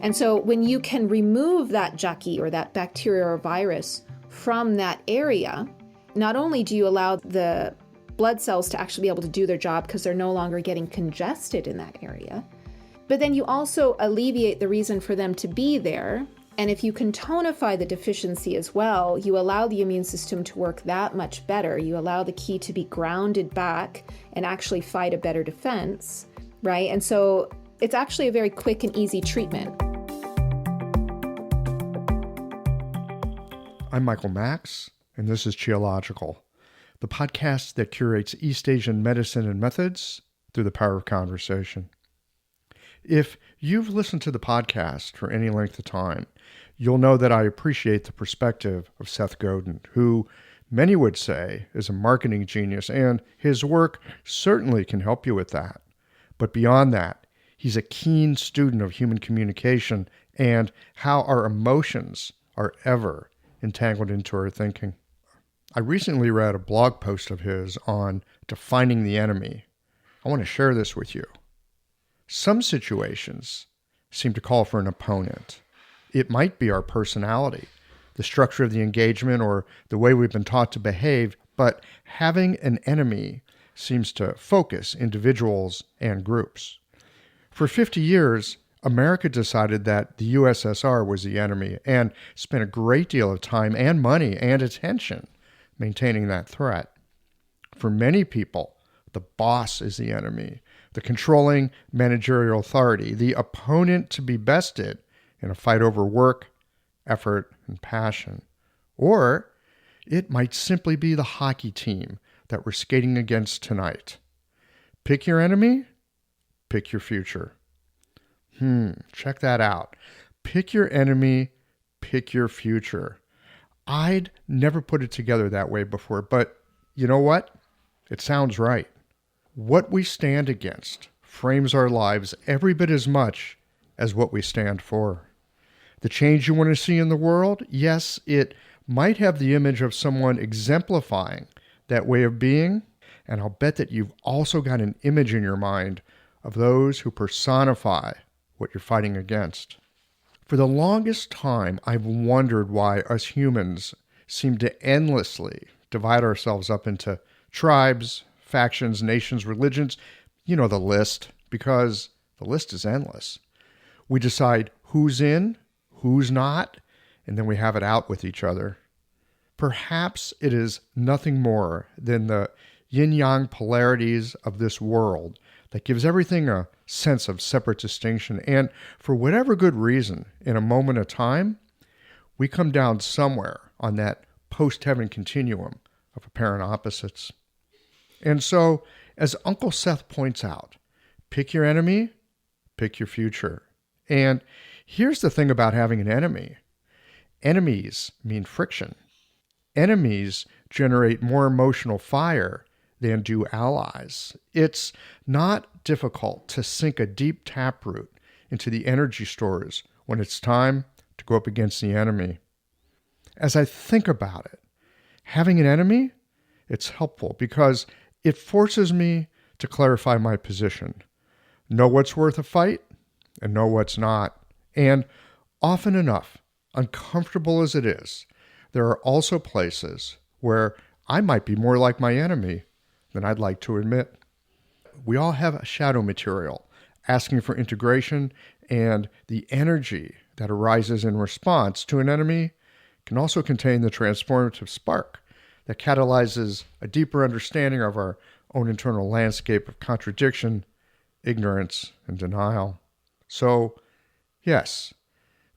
And so when you can remove that Jackie or that bacteria or virus from that area, not only do you allow the blood cells to actually be able to do their job because they're no longer getting congested in that area, but then you also alleviate the reason for them to be there. And if you can tonify the deficiency as well, you allow the immune system to work that much better. You allow the ki to be grounded back and actually fight a better defense, right? And so it's actually a very quick and easy treatment. I'm Michael Max, and this is Qiological, the podcast that curates East Asian medicine and methods through the power of conversation. If you've listened to the podcast for any length of time, you'll know that I appreciate the perspective of Seth Godin, who many would say is a marketing genius, and his work certainly can help you with that. But beyond that, he's a keen student of human communication and how our emotions are ever entangled into our thinking. I recently read a blog post of his on defining the enemy. I want to share this with you. Some situations seem to call for an opponent. It might be our personality, the structure of the engagement, or the way we've been taught to behave, but having an enemy seems to focus individuals and groups. For 50 years, America decided that the USSR was the enemy and spent a great deal of time and money and attention maintaining that threat. For many people, the boss is the enemy, the controlling managerial authority, the opponent to be bested in a fight over work, effort, and passion. Or it might simply be the hockey team that we're skating against tonight. Pick your enemy, pick your future. Check that out. Pick your enemy, pick your future. I'd never put it together that way before, but you know what? It sounds right. What we stand against frames our lives every bit as much as what we stand for. The change you want to see in the world, yes, it might have the image of someone exemplifying that way of being, and I'll bet that you've also got an image in your mind of those who personify what you're fighting against. For the longest time, I've wondered why us humans seem to endlessly divide ourselves up into tribes, factions, nations, religions. You know the list, because the list is endless. We decide who's in, who's not, and then we have it out with each other. Perhaps it is nothing more than the yin-yang polarities of this world that gives everything a sense of separate distinction. And for whatever good reason, in a moment of time, we come down somewhere on that post-heaven continuum of apparent opposites. And so, as Uncle Seth points out, pick your enemy, pick your future. And here's the thing about having an enemy. Enemies mean friction. Enemies generate more emotional fire than do allies. It's not difficult to sink a deep taproot into the energy stores when it's time to go up against the enemy. As I think about it, having an enemy, it's helpful because it forces me to clarify my position, know what's worth a fight, and know what's not. And often enough, uncomfortable as it is, there are also places where I might be more like my enemy than I'd like to admit. We all have a shadow material asking for integration, and the energy that arises in response to an enemy can also contain the transformative spark that catalyzes a deeper understanding of our own internal landscape of contradiction, ignorance, and denial. So, yes,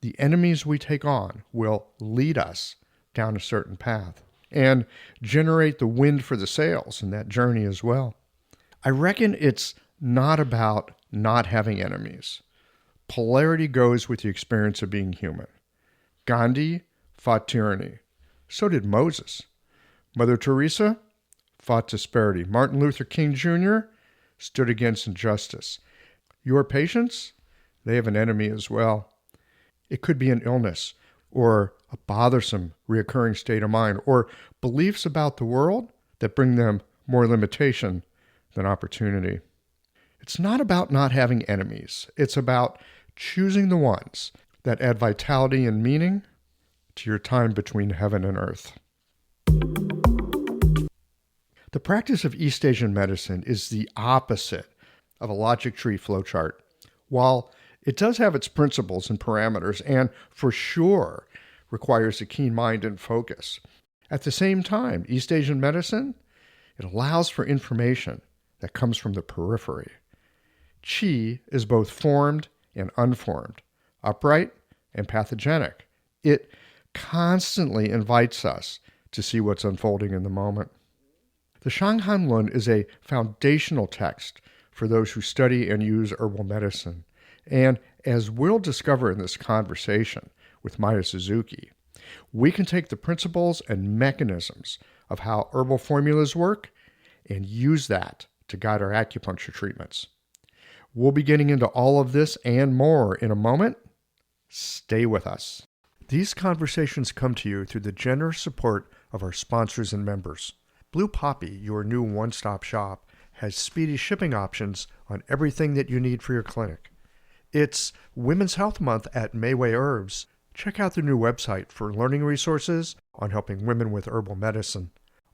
the enemies we take on will lead us down a certain path and generate the wind for the sails in that journey as well. I reckon it's not about not having enemies. Polarity goes with the experience of being human. Gandhi fought tyranny. So did Moses. Mother Teresa fought disparity. Martin Luther King Jr. stood against injustice. Your patients, they have an enemy as well. It could be an illness, or a bothersome, reoccurring state of mind, or beliefs about the world that bring them more limitation than opportunity. It's not about not having enemies. It's about choosing the ones that add vitality and meaning to your time between heaven and earth. The practice of East Asian medicine is the opposite of a logic tree flowchart. While it does have its principles and parameters, and for sure requires a keen mind and focus, at the same time, East Asian medicine, it allows for information that comes from the periphery. Qi is both formed and unformed, upright and pathogenic. It constantly invites us to see what's unfolding in the moment. The Shang Han Lun is a foundational text for those who study and use herbal medicine. And as we'll discover in this conversation with Maya Suzuki, we can take the principles and mechanisms of how herbal formulas work and use that to guide our acupuncture treatments. We'll be getting into all of this and more in a moment. Stay with us. These conversations come to you through the generous support of our sponsors and members. Blue Poppy, your new one-stop shop, has speedy shipping options on everything that you need for your clinic. It's Women's Health Month at Mayway Herbs. Check out their new website for learning resources on helping women with herbal medicine.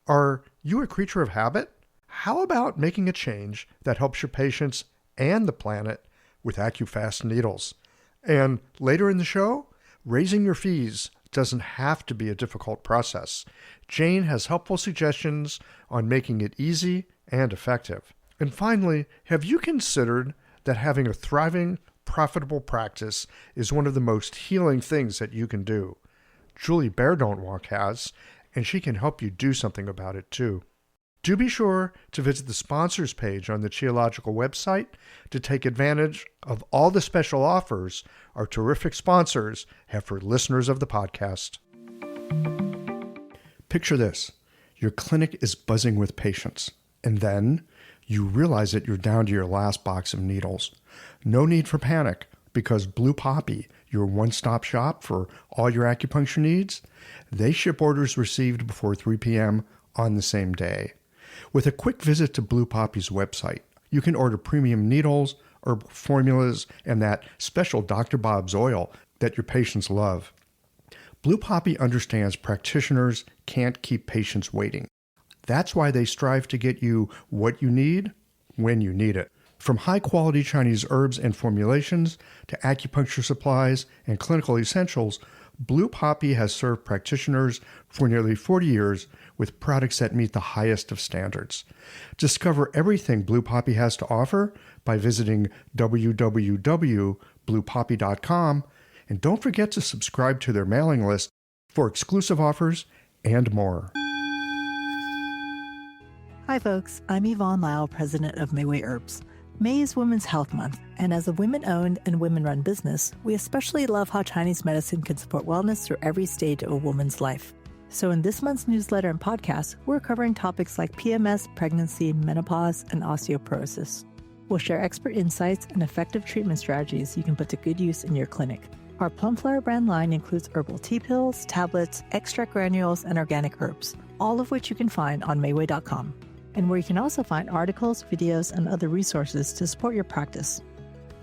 Are you a creature of habit? How about making a change that helps your patients and the planet with AccuFast needles? And later in the show, raising your fees doesn't have to be a difficult process. Jane has helpful suggestions on making it easy and effective. And finally, have you considered that having a thriving, profitable practice is one of the most healing things that you can do? Julie Bear Don't Walk has, and she can help you do something about it too. Do be sure to visit the sponsors page on the Qiological website to take advantage of all the special offers our terrific sponsors have for listeners of the podcast. Picture this. Your clinic is buzzing with patients, and then you realize that you're down to your last box of needles. No need for panic, because Blue Poppy, your one-stop shop for all your acupuncture needs, they ship orders received before 3 p.m. on the same day. With a quick visit to Blue Poppy's website, you can order premium needles, herbal formulas, and that special Dr. Bob's oil that your patients love. Blue Poppy understands practitioners can't keep patients waiting. That's why they strive to get you what you need when you need it. From high-quality Chinese herbs and formulations to acupuncture supplies and clinical essentials, Blue Poppy has served practitioners for nearly 40 years with products that meet the highest of standards. Discover everything Blue Poppy has to offer by visiting www.bluepoppy.com, and don't forget to subscribe to their mailing list for exclusive offers and more. Hi folks, I'm Yvonne Lau, president of Mayway Herbs. May is Women's Health Month, and as a women-owned and women-run business, we especially love how Chinese medicine can support wellness through every stage of a woman's life. So in this month's newsletter and podcast, we're covering topics like PMS, pregnancy, menopause, and osteoporosis. We'll share expert insights and effective treatment strategies you can put to good use in your clinic. Our Plumflower brand line includes herbal tea pills, tablets, extract granules, and organic herbs, all of which you can find on Mayway.com, and where you can also find articles, videos, and other resources to support your practice.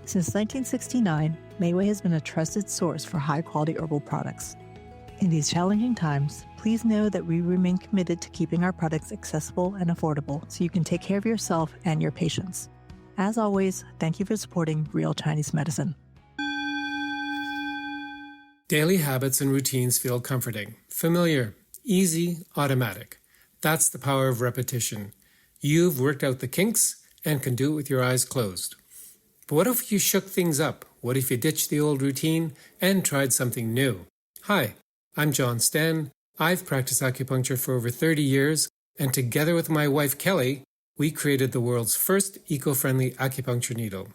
Since 1969, Mayway has been a trusted source for high-quality herbal products. In these challenging times, please know that we remain committed to keeping our products accessible and affordable so you can take care of yourself and your patients. As always, thank you for supporting Real Chinese Medicine. Daily habits and routines feel comforting, familiar, easy, automatic. That's the power of repetition. You've worked out the kinks and can do it with your eyes closed. But what if you shook things up? What if you ditched the old routine and tried something new? Hi, I'm John Sten. I've practiced acupuncture for over 30 years, and together with my wife Kelly, we created the world's first eco-friendly acupuncture needle.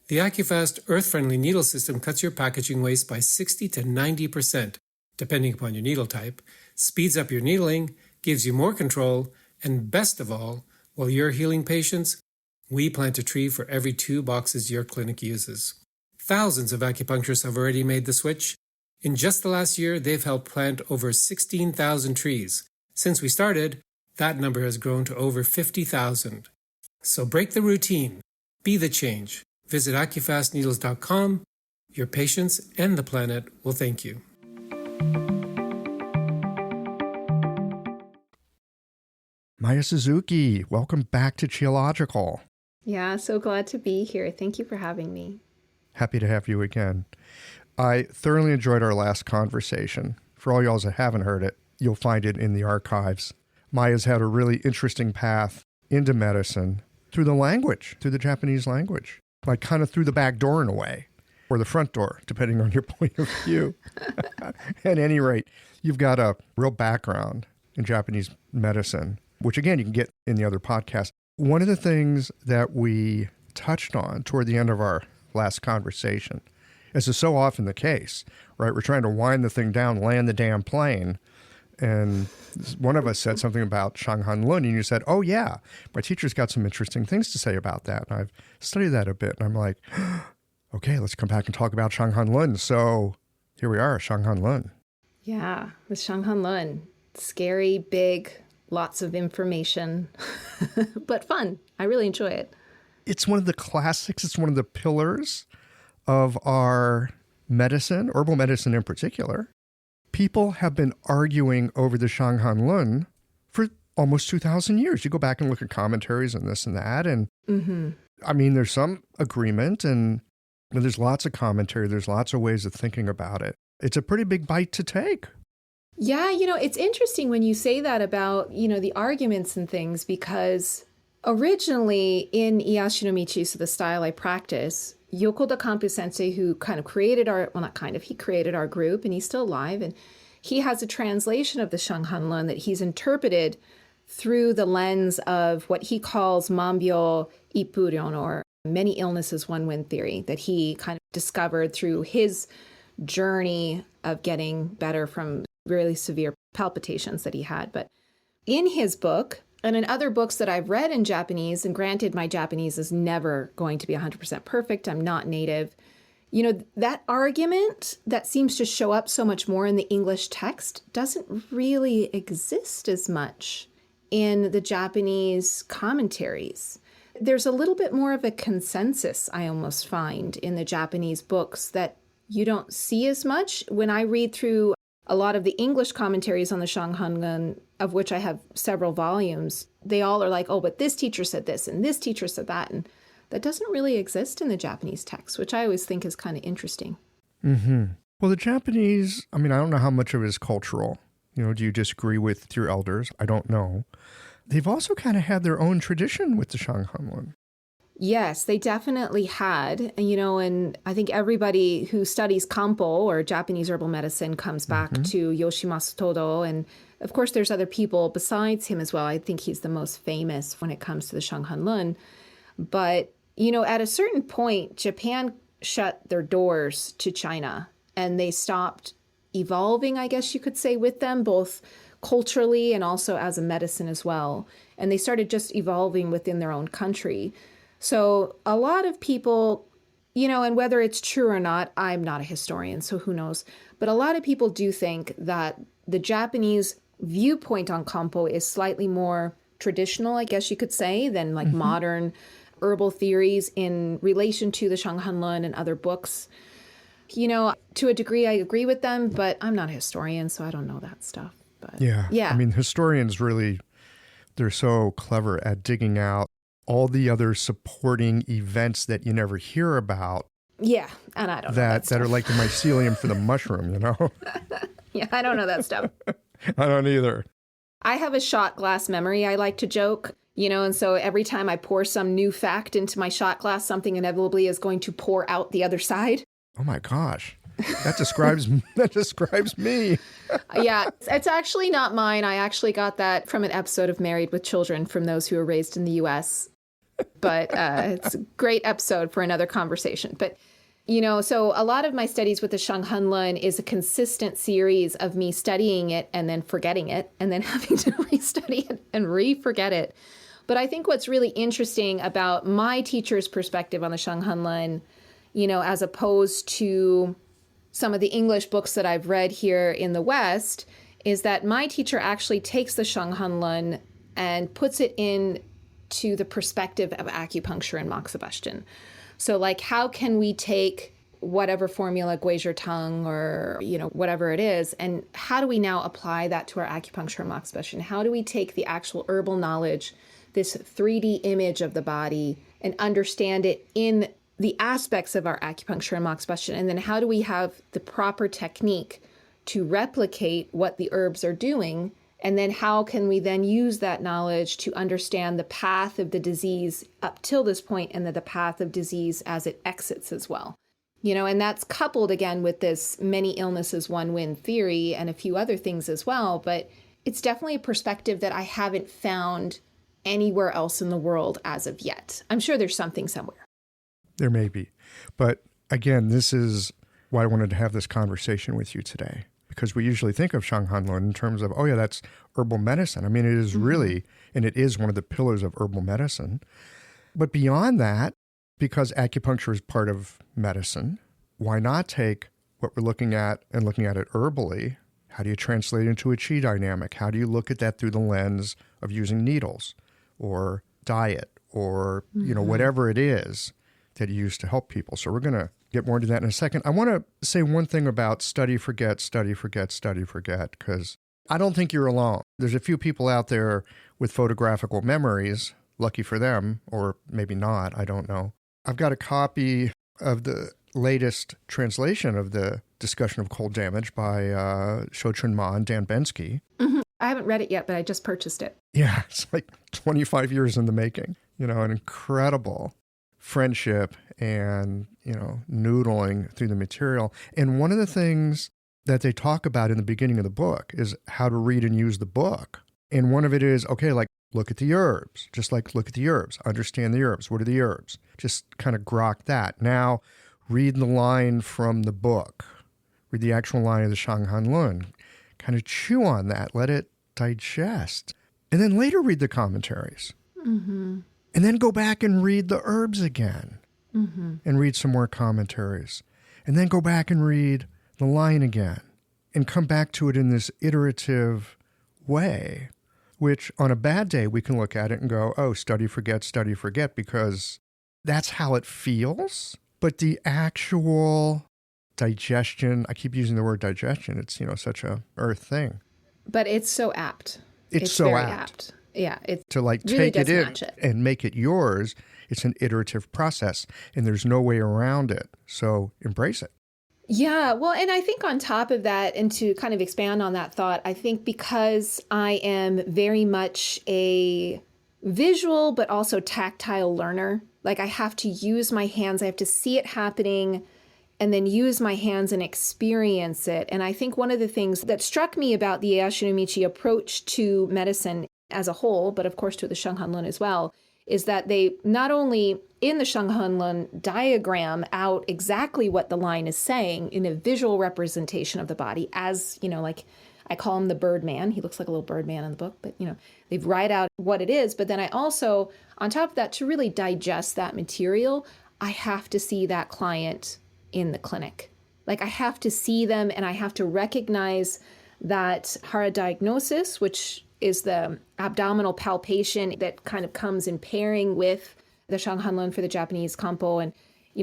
The AccuFast earth-friendly needle system cuts your packaging waste by 60 to 90%, depending upon your needle type, speeds up your needling, gives you more control, and best of all, while you're healing patients, we plant a tree for every 2 boxes your clinic uses. Thousands of acupuncturists have already made the switch. In just the last year, they've helped plant over 16,000 trees. Since we started, that number has grown to over 50,000. So break the routine. Be the change. Visit AccuFastNeedles.com Your patients and the planet will thank you. Maya Suzuki, welcome back to Geological. Yeah, so glad to be here. Thank you for having me. Happy to have you again. I thoroughly enjoyed our last conversation. For all y'all that haven't heard it, you'll find it in the archives. Maya's had a really interesting path into medicine through the language, through the Japanese language, like kind of through the back door in a way, or the front door, depending on your point of view. At any rate, you've got a real background in Japanese medicine, which again, you can get in the other podcast. One of the things that we touched on toward the end of our last conversation, as is so often the case, right? We're trying to wind the thing down, land the damn plane. And one of us said something about Shang Han Lun, and you said, oh yeah, my teacher's got some interesting things to say about that. And I've studied that a bit. And I'm like, okay, let's come back and talk about Shang Han Lun. So here we are, Shang Han Lun. Yeah, with Shang Han Lun. Scary, big, lots of information, but fun. I really enjoy it. It's one of the classics. It's one of the pillars of our medicine, herbal medicine in particular. People have been arguing over the Shang Han Lun for almost 2,000 years. You go back and look at commentaries and this and that. And I mean, there's some agreement and there's lots of commentary. There's lots of ways of thinking about it. It's a pretty big bite to take. Yeah, it's interesting when you say that about, the arguments and things, because originally in Iyashi no Michi, so the style I practice, Yokoda Kampu Sensei, who kind of created he created our group, and he's still alive, and he has a translation of the Shang Han Lun that he's interpreted through the lens of what he calls Mambyo Ippuryon, or many illnesses one wind theory, that he kind of discovered through his journey of getting better from really severe palpitations that he had. But in his book, and in other books that I've read in Japanese, and granted, my Japanese is never going to be 100% perfect. I'm not native. That argument that seems to show up so much more in the English text doesn't really exist as much in the Japanese commentaries. There's a little bit more of a consensus, I almost find, in the Japanese books that you don't see as much. When I read through a lot of the English commentaries on the Shang Han Lun, of which I have several volumes, they all are like, oh, but this teacher said this and this teacher said that. And that doesn't really exist in the Japanese text, which I always think is kind of interesting. Mm-hmm. Well, the Japanese, I don't know how much of it is cultural. Do you disagree with your elders? I don't know. They've also kind of had their own tradition with the Shang Han Lun. Yes, they definitely had, and I think everybody who studies Kampo or Japanese herbal medicine comes back to Yoshimasu Todo. And of course, there's other people besides him as well. I think he's the most famous when it comes to the Shang Han Lun. But, at a certain point, Japan shut their doors to China and they stopped evolving, I guess you could say, with them, both culturally and also as a medicine as well. And they started just evolving within their own country. So a lot of people, and whether it's true or not, I'm not a historian, so who knows. But a lot of people do think that the Japanese viewpoint on Kampo is slightly more traditional, I guess you could say, than like modern herbal theories in relation to the Shang Han Lun and other books. To a degree, I agree with them, but I'm not a historian, so I don't know that stuff. But yeah. Historians really, they're so clever at digging out all the other supporting events that you never hear about. Yeah, and I don't know that are like the mycelium for the mushroom, Yeah, I don't know that stuff. I don't either. I have a shot glass memory, I like to joke, and so every time I pour some new fact into my shot glass, something inevitably is going to pour out the other side. Oh my gosh. That describes me. Yeah, it's actually not mine. I actually got that from an episode of Married with Children from those who were raised in the U.S. But it's a great episode for another conversation. But, so a lot of my studies with the Shang Han Lun is a consistent series of me studying it and then forgetting it and then having to restudy it and re-forget it. But I think what's really interesting about my teacher's perspective on the Shang Han Lun, as opposed to some of the English books that I've read here in the West, is that my teacher actually takes the Shang Han Lun and puts it into the perspective of acupuncture and moxibustion. So like, how can we take whatever formula, Gui Zhi Tang or, whatever it is. And how do we now apply that to our acupuncture and mox specialty? How do we take the actual herbal knowledge, this 3D image of the body, and understand it in the aspects of our acupuncture and mox specialty? And then how do we have the proper technique to replicate what the herbs are doing? And then how can we then use that knowledge to understand the path of the disease up till this point and the path of disease as it exits as well? And that's coupled again with this many illnesses, one win theory and a few other things as well. But it's definitely a perspective that I haven't found anywhere else in the world as of yet. I'm sure there's something somewhere. There may be. But again, this is why I wanted to have this conversation with you today. Because we usually think of Shang Han Lun in terms of, oh yeah, that's herbal medicine. I mean, it is really, and it is one of the pillars of herbal medicine. But beyond that, because acupuncture is part of medicine, why not take what we're looking at and looking at it herbally? How do you translate it into a qi dynamic? How do you look at that through the lens of using needles or diet or, whatever it is that you use to help people? So we're going to get more into that in a second. I want to say one thing about study, forget, because I don't think you're alone. There's a few people out there with photographical memories, lucky for them, or maybe not, I don't know. I've got a copy of the latest translation of the Discussion of Cold Damage by Shou-Chun Ma and Dan Bensky. Mm-hmm. I haven't read it yet, but I just purchased it. Yeah, it's like 25 years in the making. An incredible friendship and, noodling through the material. And one of the things that they talk about in the beginning of the book is how to read and use the book. And one of it is, okay, like look at the herbs, just like look at the herbs, understand the herbs. What are the herbs? Just kind of grok that. Now read the line from the book, read the actual line of the Shang Han Lun, kind of chew on that, let it digest. And then later read the commentaries. Mm-hmm. And then go back and read the herbs again and read some more commentaries. And then go back and read the line again and come back to it in this iterative way, which on a bad day, we can look at it and go, oh, study, forget, because that's how it feels. But the actual digestion, I keep using the word digestion. It's, such a earth thing. But it's so apt. It's so very apt. Yeah, it to like really take it in match it. And make it yours. It's an iterative process, and there's no way around it. So embrace it. Yeah, well, and I think on top of that, and to kind of expand on that thought, I think because I am very much a visual but also tactile learner, like I have to use my hands, I have to see it happening and then use my hands and experience it. And I think one of the things that struck me about the Eishinomichi approach to medicine as a whole, but of course to the Shang Han Lun as well, is that they not only in the Shang Han Lun diagram out exactly what the line is saying in a visual representation of the body as, like I call him the Birdman. He looks like a little Birdman in the book, but they write out what it is. But then I also, on top of that, to really digest that material, I have to see that client in the clinic. Like I have to see them and I have to recognize that hara diagnosis, which is the abdominal palpation that kind of comes in pairing with the Shang Han Lun for the Japanese Kampo. And,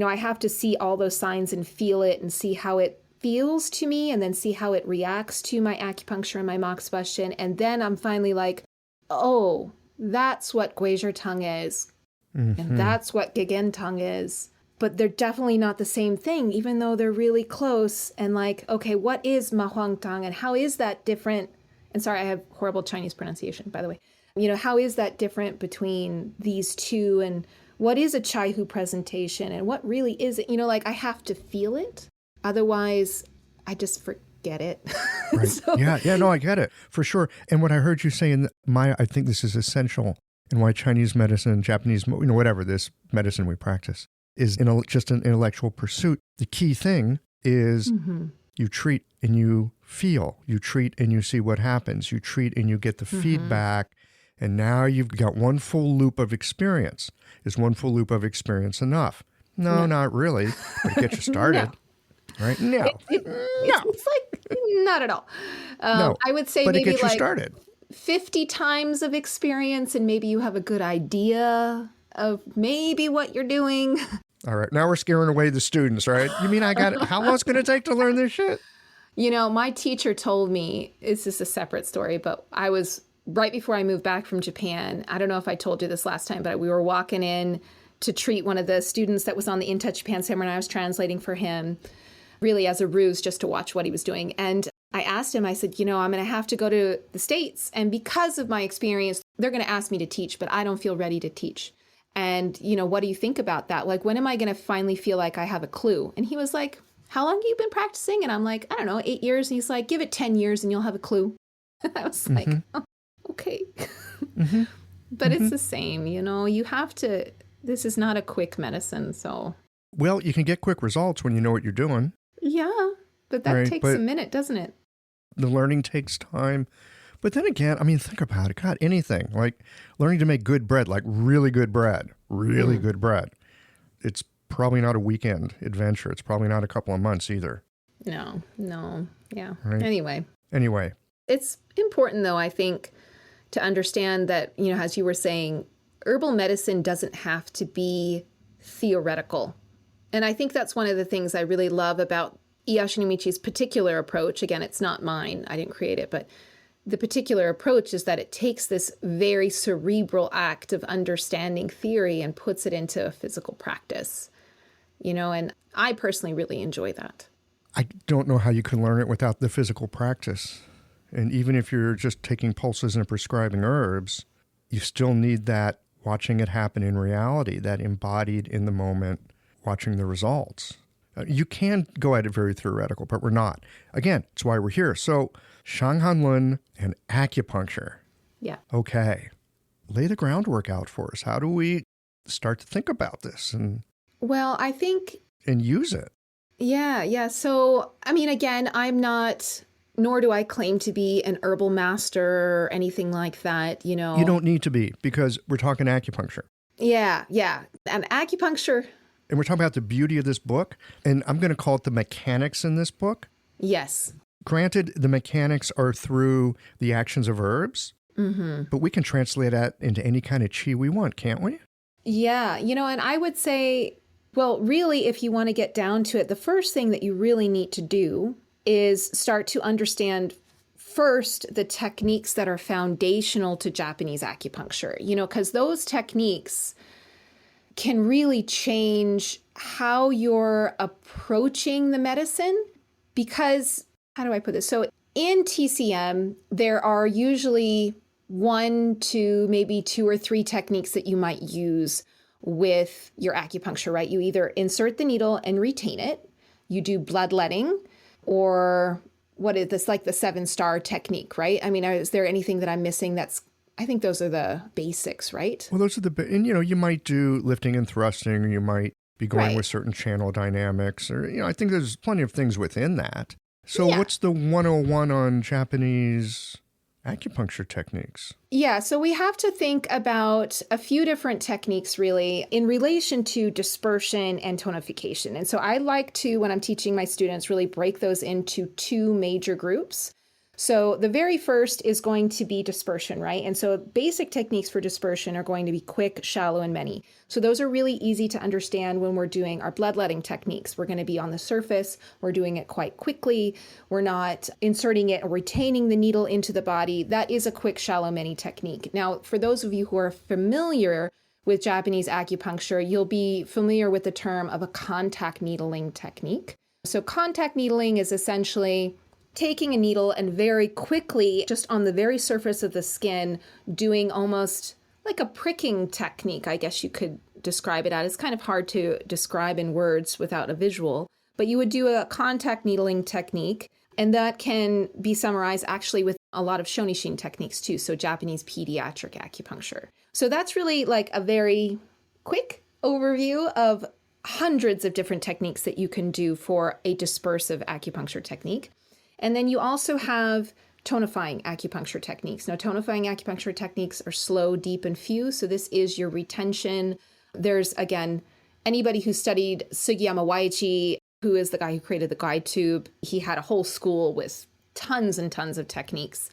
I have to see all those signs and feel it and see how it feels to me and then see how it reacts to my acupuncture and my mox question. And then I'm finally like, oh, that's what Gui Zhi Tang is. Mm-hmm. And that's what Gegen Tang is. But they're definitely not the same thing, even though they're really close. And like, okay, what is Ma Huang Tang and how is that different? And sorry, I have horrible Chinese pronunciation, by the way. How is that different between these two? And what is a Chai Hu presentation? And what really is it? I have to feel it. Otherwise, I just forget it. Right. So, Yeah, no, I get it, for sure. And what I heard you say, Maya, I think this is essential in why Chinese medicine, Japanese, whatever this medicine we practice, is just an intellectual pursuit. The key thing is you treat and you feel. You treat and you see what happens. You treat and you get the feedback. And now you've got one full loop of experience. Is one full loop of experience enough? No, not really. But it gets you started. No. Right? No. It's like, not at all. No, I would say but maybe it gets you like started. 50 times of experience and maybe you have a good idea of maybe what you're doing. All right. Now we're scaring away the students, right? You mean I got it? How long it's going to take to learn this shit? You know, my teacher told me, this is a separate story, but I was right before I moved back from Japan. I don't know if I told you this last time, but we were walking in to treat one of the students that was on the In Touch Japan seminar. I was translating for him, really as a ruse, just to watch what he was doing. And I asked him, I said, you know, I'm going to have to go to the States. And because of my experience, they're going to ask me to teach, but I don't feel ready to teach. And, you know, what do you think about that? Like, when am I going to finally feel like I have a clue? And he was like, how long have you been practicing? And I'm like, I don't know, 8 years. And he's like, give it 10 years and you'll have a clue. I was like, oh, okay. But it's the same, you know, you have to, this is not a quick medicine. So, well, you can get quick results when you know what you're doing. Yeah, but that takes a minute, doesn't it? The learning takes time. But then again, I mean, think about it. God, anything like learning to make good bread, like really good bread, good bread. It's probably not a weekend adventure. It's probably not a couple of months either. No. Yeah. Right? Anyway. It's important, though, I think, to understand that, you know, as you were saying, herbal medicine doesn't have to be theoretical. And I think that's one of the things I really love about Ieyasu Michi's particular approach. Again, it's not mine. I didn't create it, but the particular approach is that it takes this very cerebral act of understanding theory and puts it into a physical practice, you know, and I personally really enjoy that. I don't know how you can learn it without the physical practice. And even if you're just taking pulses and prescribing herbs, you still need that watching it happen in reality, that embodied in the moment, watching the results. You can go at it very theoretical, but we're not. Again, it's why we're here. So Shang Han Lun and acupuncture. Yeah. Okay. Lay the groundwork out for us. How do we start to think about this and use it? Yeah. So, I mean, again, I'm not, nor do I claim to be an herbal master or anything like that, you know. You don't need to be, because we're talking acupuncture. Yeah. And acupuncture. And we're talking about the beauty of this book, and I'm going to call it the mechanics in this book. Yes. Granted, the mechanics are through the actions of herbs, but we can translate that into any kind of chi we want, can't we? Yeah. You know, and I would say, well, really, if you want to get down to it, the first thing that you really need to do is start to understand first the techniques that are foundational to Japanese acupuncture, you know, because those techniques can really change how you're approaching the medicine. Because, how do I put this? So in TCM, there are usually 1 to maybe 2 or 3 techniques that you might use with your acupuncture, right? You either insert the needle and retain it, you do bloodletting, or what is this, like the 7-star technique, right? I mean, is there anything that I'm missing that's, I think those are the basics, right? Well, those are and, you know, you might do lifting and thrusting, or you might be going with certain channel dynamics, or, you know, I think there's plenty of things within that. So what's the 101 on Japanese acupuncture techniques? Yeah, so we have to think about a few different techniques, really, in relation to dispersion and tonification. And so I like to, when I'm teaching my students, really break those into 2 major groups. So the very first is going to be dispersion, right? And so basic techniques for dispersion are going to be quick, shallow, and many. So those are really easy to understand when we're doing our bloodletting techniques. We're going to be on the surface. We're doing it quite quickly. We're not inserting it or retaining the needle into the body. That is a quick, shallow, many technique. Now, for those of you who are familiar with Japanese acupuncture, you'll be familiar with the term of a contact needling technique. So contact needling is essentially taking a needle and very quickly, just on the very surface of the skin, doing almost like a pricking technique, I guess you could describe it as. It's kind of hard to describe in words without a visual, but you would do a contact needling technique, and that can be summarized actually with a lot of shonishin techniques too, so Japanese pediatric acupuncture. So that's really like a very quick overview of hundreds of different techniques that you can do for a dispersive acupuncture technique. And then you also have tonifying acupuncture techniques. Now, tonifying acupuncture techniques are slow, deep, and few. So this is your retention. There's, again, anybody who studied Sugiyama Waichi, who is the guy who created the guide tube, he had a whole school with tons and tons of techniques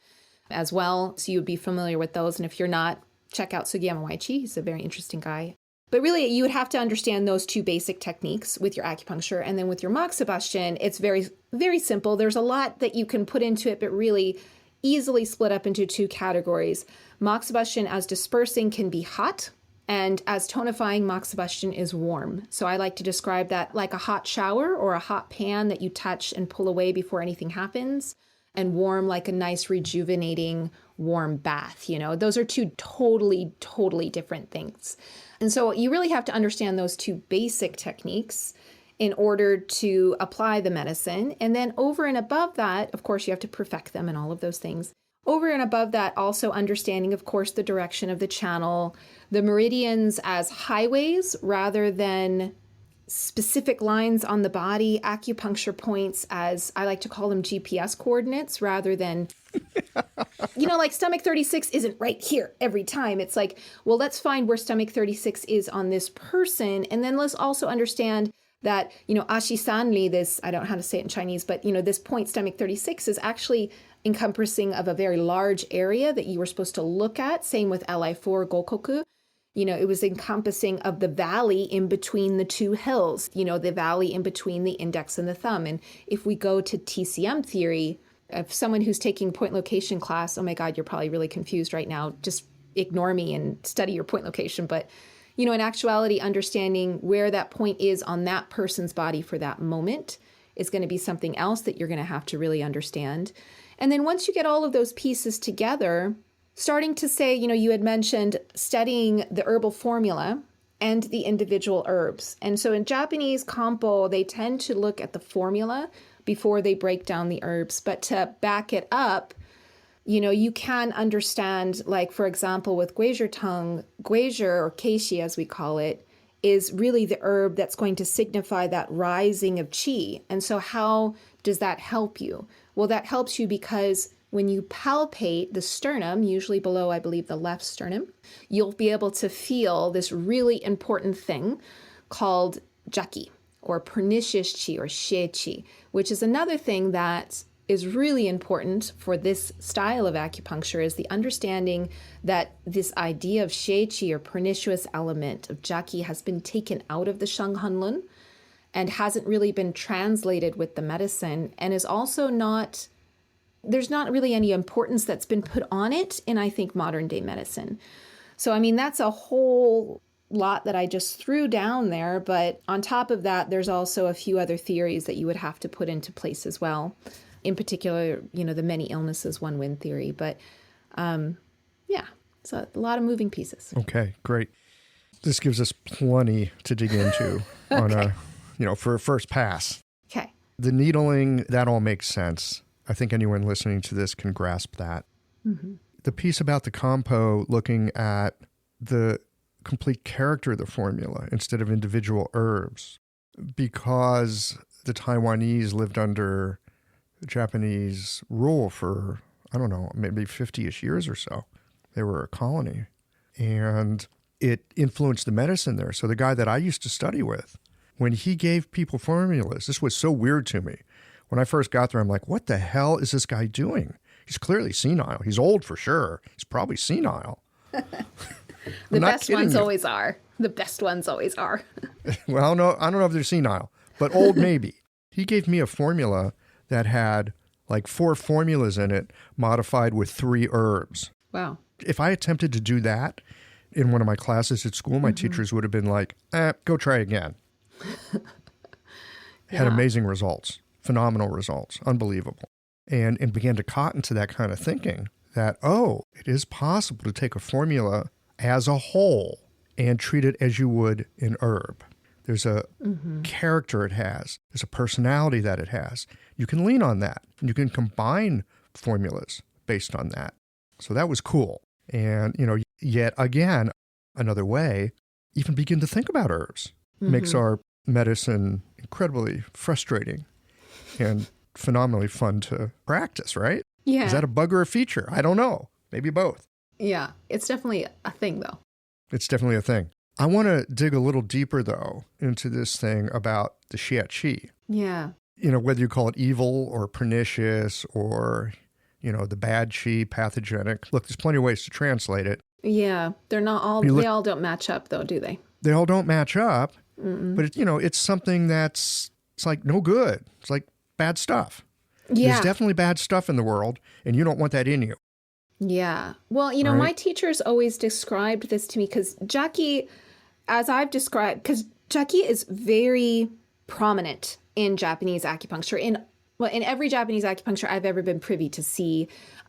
as well. So you'd be familiar with those. And if you're not, check out Sugiyama Waichi. He's a very interesting guy. But really, you would have to understand those two basic techniques with your acupuncture. And then with your moxibustion, it's very, very simple. There's a lot that you can put into it, but really easily split up into two categories. Moxibustion as dispersing can be hot, and as tonifying, moxibustion is warm. So I like to describe that like a hot shower or a hot pan that you touch and pull away before anything happens, and warm like a nice rejuvenating warm bath. You know, those are two totally, totally different things. And so you really have to understand those two basic techniques in order to apply the medicine. And then over and above that, of course, you have to perfect them and all of those things. Over and above that, also understanding, of course, the direction of the channel, the meridians as highways rather than specific lines on the body, acupuncture points as, I like to call them GPS coordinates rather than, you know, like stomach 36 isn't right here every time. It's like, well, let's find where stomach 36 is on this person. And then let's also understand that, you know, Ashisanli, this, I don't know how to say it in Chinese, but, you know, this point stomach 36 is actually encompassing of a very large area that you were supposed to look at. Same with Li4 Gokoku. You know, it was encompassing of the valley in between the two hills, you know, the valley in between the index and the thumb. And if we go to TCM theory, if someone who's taking point location class, oh my God, you're probably really confused right now. Just ignore me and study your point location. But, you know, in actuality, understanding where that point is on that person's body for that moment is going to be something else that you're going to have to really understand. And then once you get all of those pieces together, starting to say, you know, you had mentioned studying the herbal formula and the individual herbs. And so in Japanese Kampo, they tend to look at the formula before they break down the herbs. But to back it up, you know, you can understand, like, for example, with Gui Zhi Tang, Gui Zhi, or Keishi as we call it, is really the herb that's going to signify that rising of qi. And so how does that help you? Well, that helps you because when you palpate the sternum, usually below, I believe, the left sternum, you'll be able to feel this really important thing called jaki, or pernicious qi, or xie qi, which is another thing that is really important for this style of acupuncture, is the understanding that this idea of xie qi, or pernicious element of jaki, has been taken out of the Shang Han Lun and hasn't really been translated with the medicine, and is also not, there's not really any importance that's been put on it in, I think, modern day medicine. So, I mean, that's a whole lot that I just threw down there. But on top of that, there's also a few other theories that you would have to put into place as well. In particular, you know, the many illnesses, one win theory. But yeah, so a lot of moving pieces. Okay, great. This gives us plenty to dig into on a, you know, for a first pass. Okay. The needling, that all makes sense. I think anyone listening to this can grasp that. Mm-hmm. The piece about the compo, looking at the complete character of the formula instead of individual herbs, because the Taiwanese lived under Japanese rule for, I don't know, maybe 50-ish years or so. They were a colony. And it influenced the medicine there. So the guy that I used to study with, when he gave people formulas, this was so weird to me. When I first got there, I'm like, what the hell is this guy doing? He's clearly senile. He's old for sure. He's probably senile. The best ones always are. The best ones always are. Well, no, I don't know if they're senile, but old maybe. He gave me a formula that had like 4 formulas in it, modified with 3 herbs. Wow. If I attempted to do that in one of my classes at school, my teachers would have been like, go try again. Had amazing results, phenomenal results, unbelievable. And began to cotton to that kind of thinking that, oh, it is possible to take a formula as a whole and treat it as you would an herb. There's a character it has. There's a personality that it has. You can lean on that. And you can combine formulas based on that. So that was cool. And, you know, yet again, another way, even begin to think about herbs makes our medicine incredibly frustrating and phenomenally fun to practice, right? Yeah. Is that a bug or a feature? I don't know. Maybe both. Yeah. It's definitely a thing, though. It's definitely a thing. I want to dig a little deeper, though, into this thing about the xie qi. Yeah. You know, whether you call it evil or pernicious or, you know, the bad qi, pathogenic. Look, there's plenty of ways to translate it. Yeah. They're not all, they all don't match up, though, do they? They all don't match up, but it's something it's like no good. It's like bad stuff. Yeah. There's definitely bad stuff in the world, and you don't want that in you. Yeah. Well, Right. my teachers always described this to me because Jackie, as I've described, because Jackie is very prominent in Japanese acupuncture, in every Japanese acupuncture I've ever been privy to see,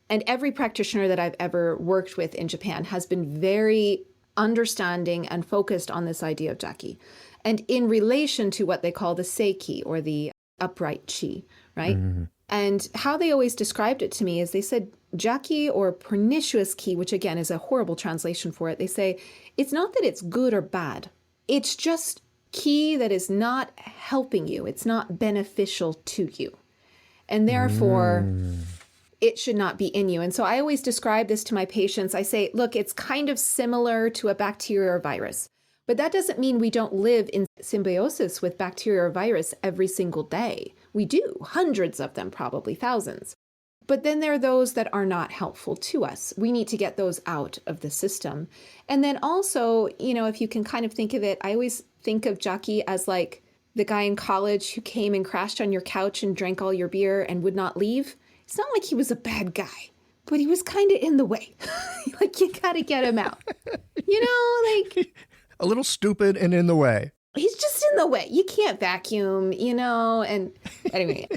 and every practitioner that I've ever worked with in Japan has been very understanding and focused on this idea of Jackie, and in relation to what they call the Seiki, or the upright chi, right? And how they always described it to me is they said Jackie, or pernicious ki, which again is a horrible translation for it. They say it's not that it's good or bad. It's just ki that is not helping you. It's not beneficial to you. And therefore, it should not be in you. And so I always describe this to my patients. I say, look, it's kind of similar to a bacteria or virus. But that doesn't mean we don't live in symbiosis with bacteria or virus every single day. We do, hundreds of them, probably thousands. But then there are those that are not helpful to us. We need to get those out of the system. And then also, if you can kind of think of it, I always think of Jackie as like the guy in college who came and crashed on your couch and drank all your beer and would not leave. It's not like he was a bad guy, but he was kind of in the way. Like, you got to get him out. Like... A little stupid and in the way. He's just in the way. You can't vacuum, and anyway.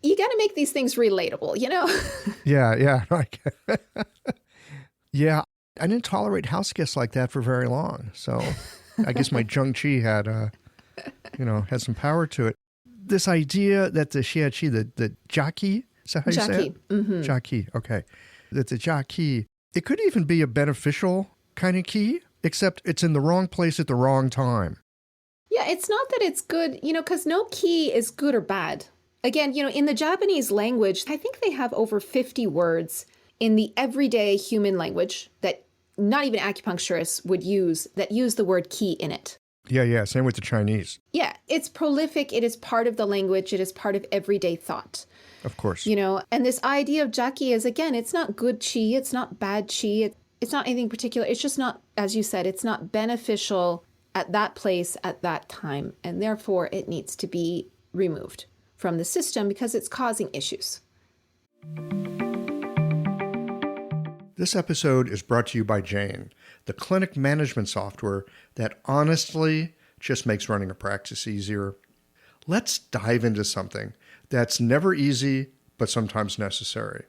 You got to make these things relatable, Yeah. Yeah, I didn't tolerate house guests like that for very long. So I guess my Zheng Qi had some power to it. This idea that the Xia Qi, the Jia, is that how you say it? Mm-hmm. Jia, okay. That the Jia, it could even be a beneficial kind of ki, except it's in the wrong place at the wrong time. Yeah, it's not that it's good, because no ki is good or bad. Again, in the Japanese language, I think they have over 50 words in the everyday human language that not even acupuncturists would use, that use the word ki in it. Yeah. Same with the Chinese. Yeah, it's prolific. It is part of the language. It is part of everyday thought. Of course. And this idea of Jackie is, again, it's not good chi. It's not bad chi. It's not anything particular. It's just not, as you said, it's not beneficial at that place at that time. And therefore, it needs to be removed from the system because it's causing issues. This episode is brought to you by Jane, the clinic management software that honestly just makes running a practice easier. Let's dive into something that's never easy, but sometimes necessary: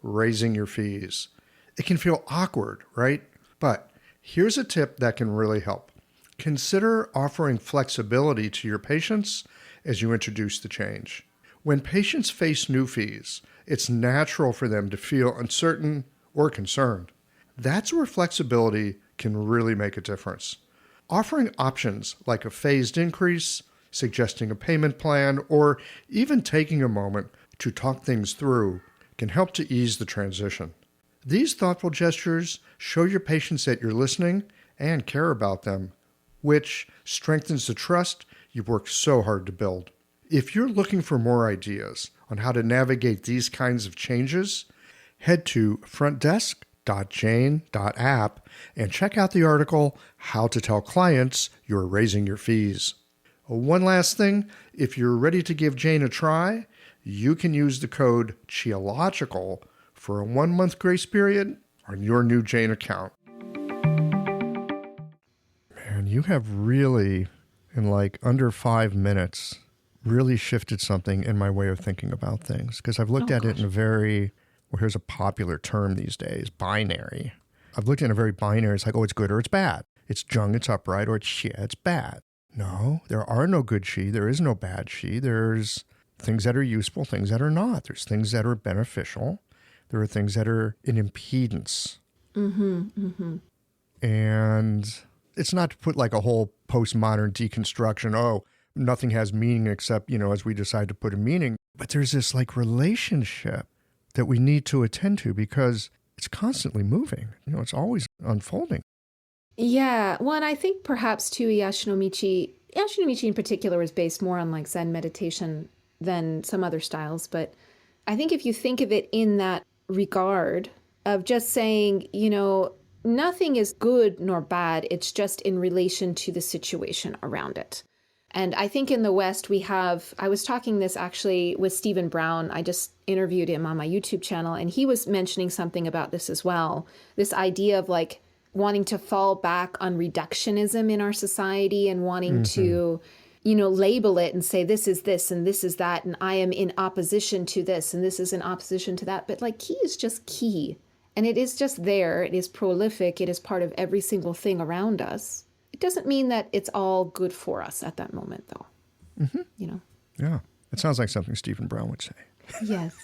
raising your fees. It can feel awkward, right? But here's a tip that can really help. Consider offering flexibility to your patients as you introduce the change. When patients face new fees, it's natural for them to feel uncertain or concerned. That's where flexibility can really make a difference. Offering options like a phased increase, suggesting a payment plan, or even taking a moment to talk things through can help to ease the transition. These thoughtful gestures show your patients that you're listening and care about them, which strengthens the trust you've worked so hard to build. If you're looking for more ideas on how to navigate these kinds of changes, head to frontdesk.jane.app and check out the article, How to Tell Clients You're Raising Your Fees. One last thing, if you're ready to give Jane a try, you can use the code CHIOLOGICAL for a 1-month grace period on your new Jane account. Man, you have really, in like under 5 minutes, really shifted something in my way of thinking about things. Because I've looked at it in a very, here's a popular term these days, binary. I've looked at it in a very binary, it's like, it's good or it's bad. It's Zheng, it's upright, or it's Xia, it's bad. No, there are no good Qi, there is no bad Qi. There's things that are useful, things that are not. There's things that are beneficial. There are things that are an impedance. And it's not to put like a whole postmodern deconstruction, nothing has meaning except, as we decide to put a meaning. But there's this like relationship that we need to attend to because it's constantly moving. It's always unfolding. Yeah. Well, and I think perhaps too, Yashinomichi in particular is based more on like Zen meditation than some other styles. But I think if you think of it in that regard of just saying, nothing is good nor bad. It's just in relation to the situation around it. And I think in the West, I was talking this actually with Stephen Brown. I just interviewed him on my YouTube channel, and he was mentioning something about this as well. This idea of like wanting to fall back on reductionism in our society and wanting to, label it and say, this is this and this is that, and I am in opposition to this and this is in opposition to that. But like qi is just qi, and it is just there. It is prolific. It is part of every single thing around us. It doesn't mean that it's all good for us at that moment, though. Yeah. It sounds like something Stephen Brown would say. Yes.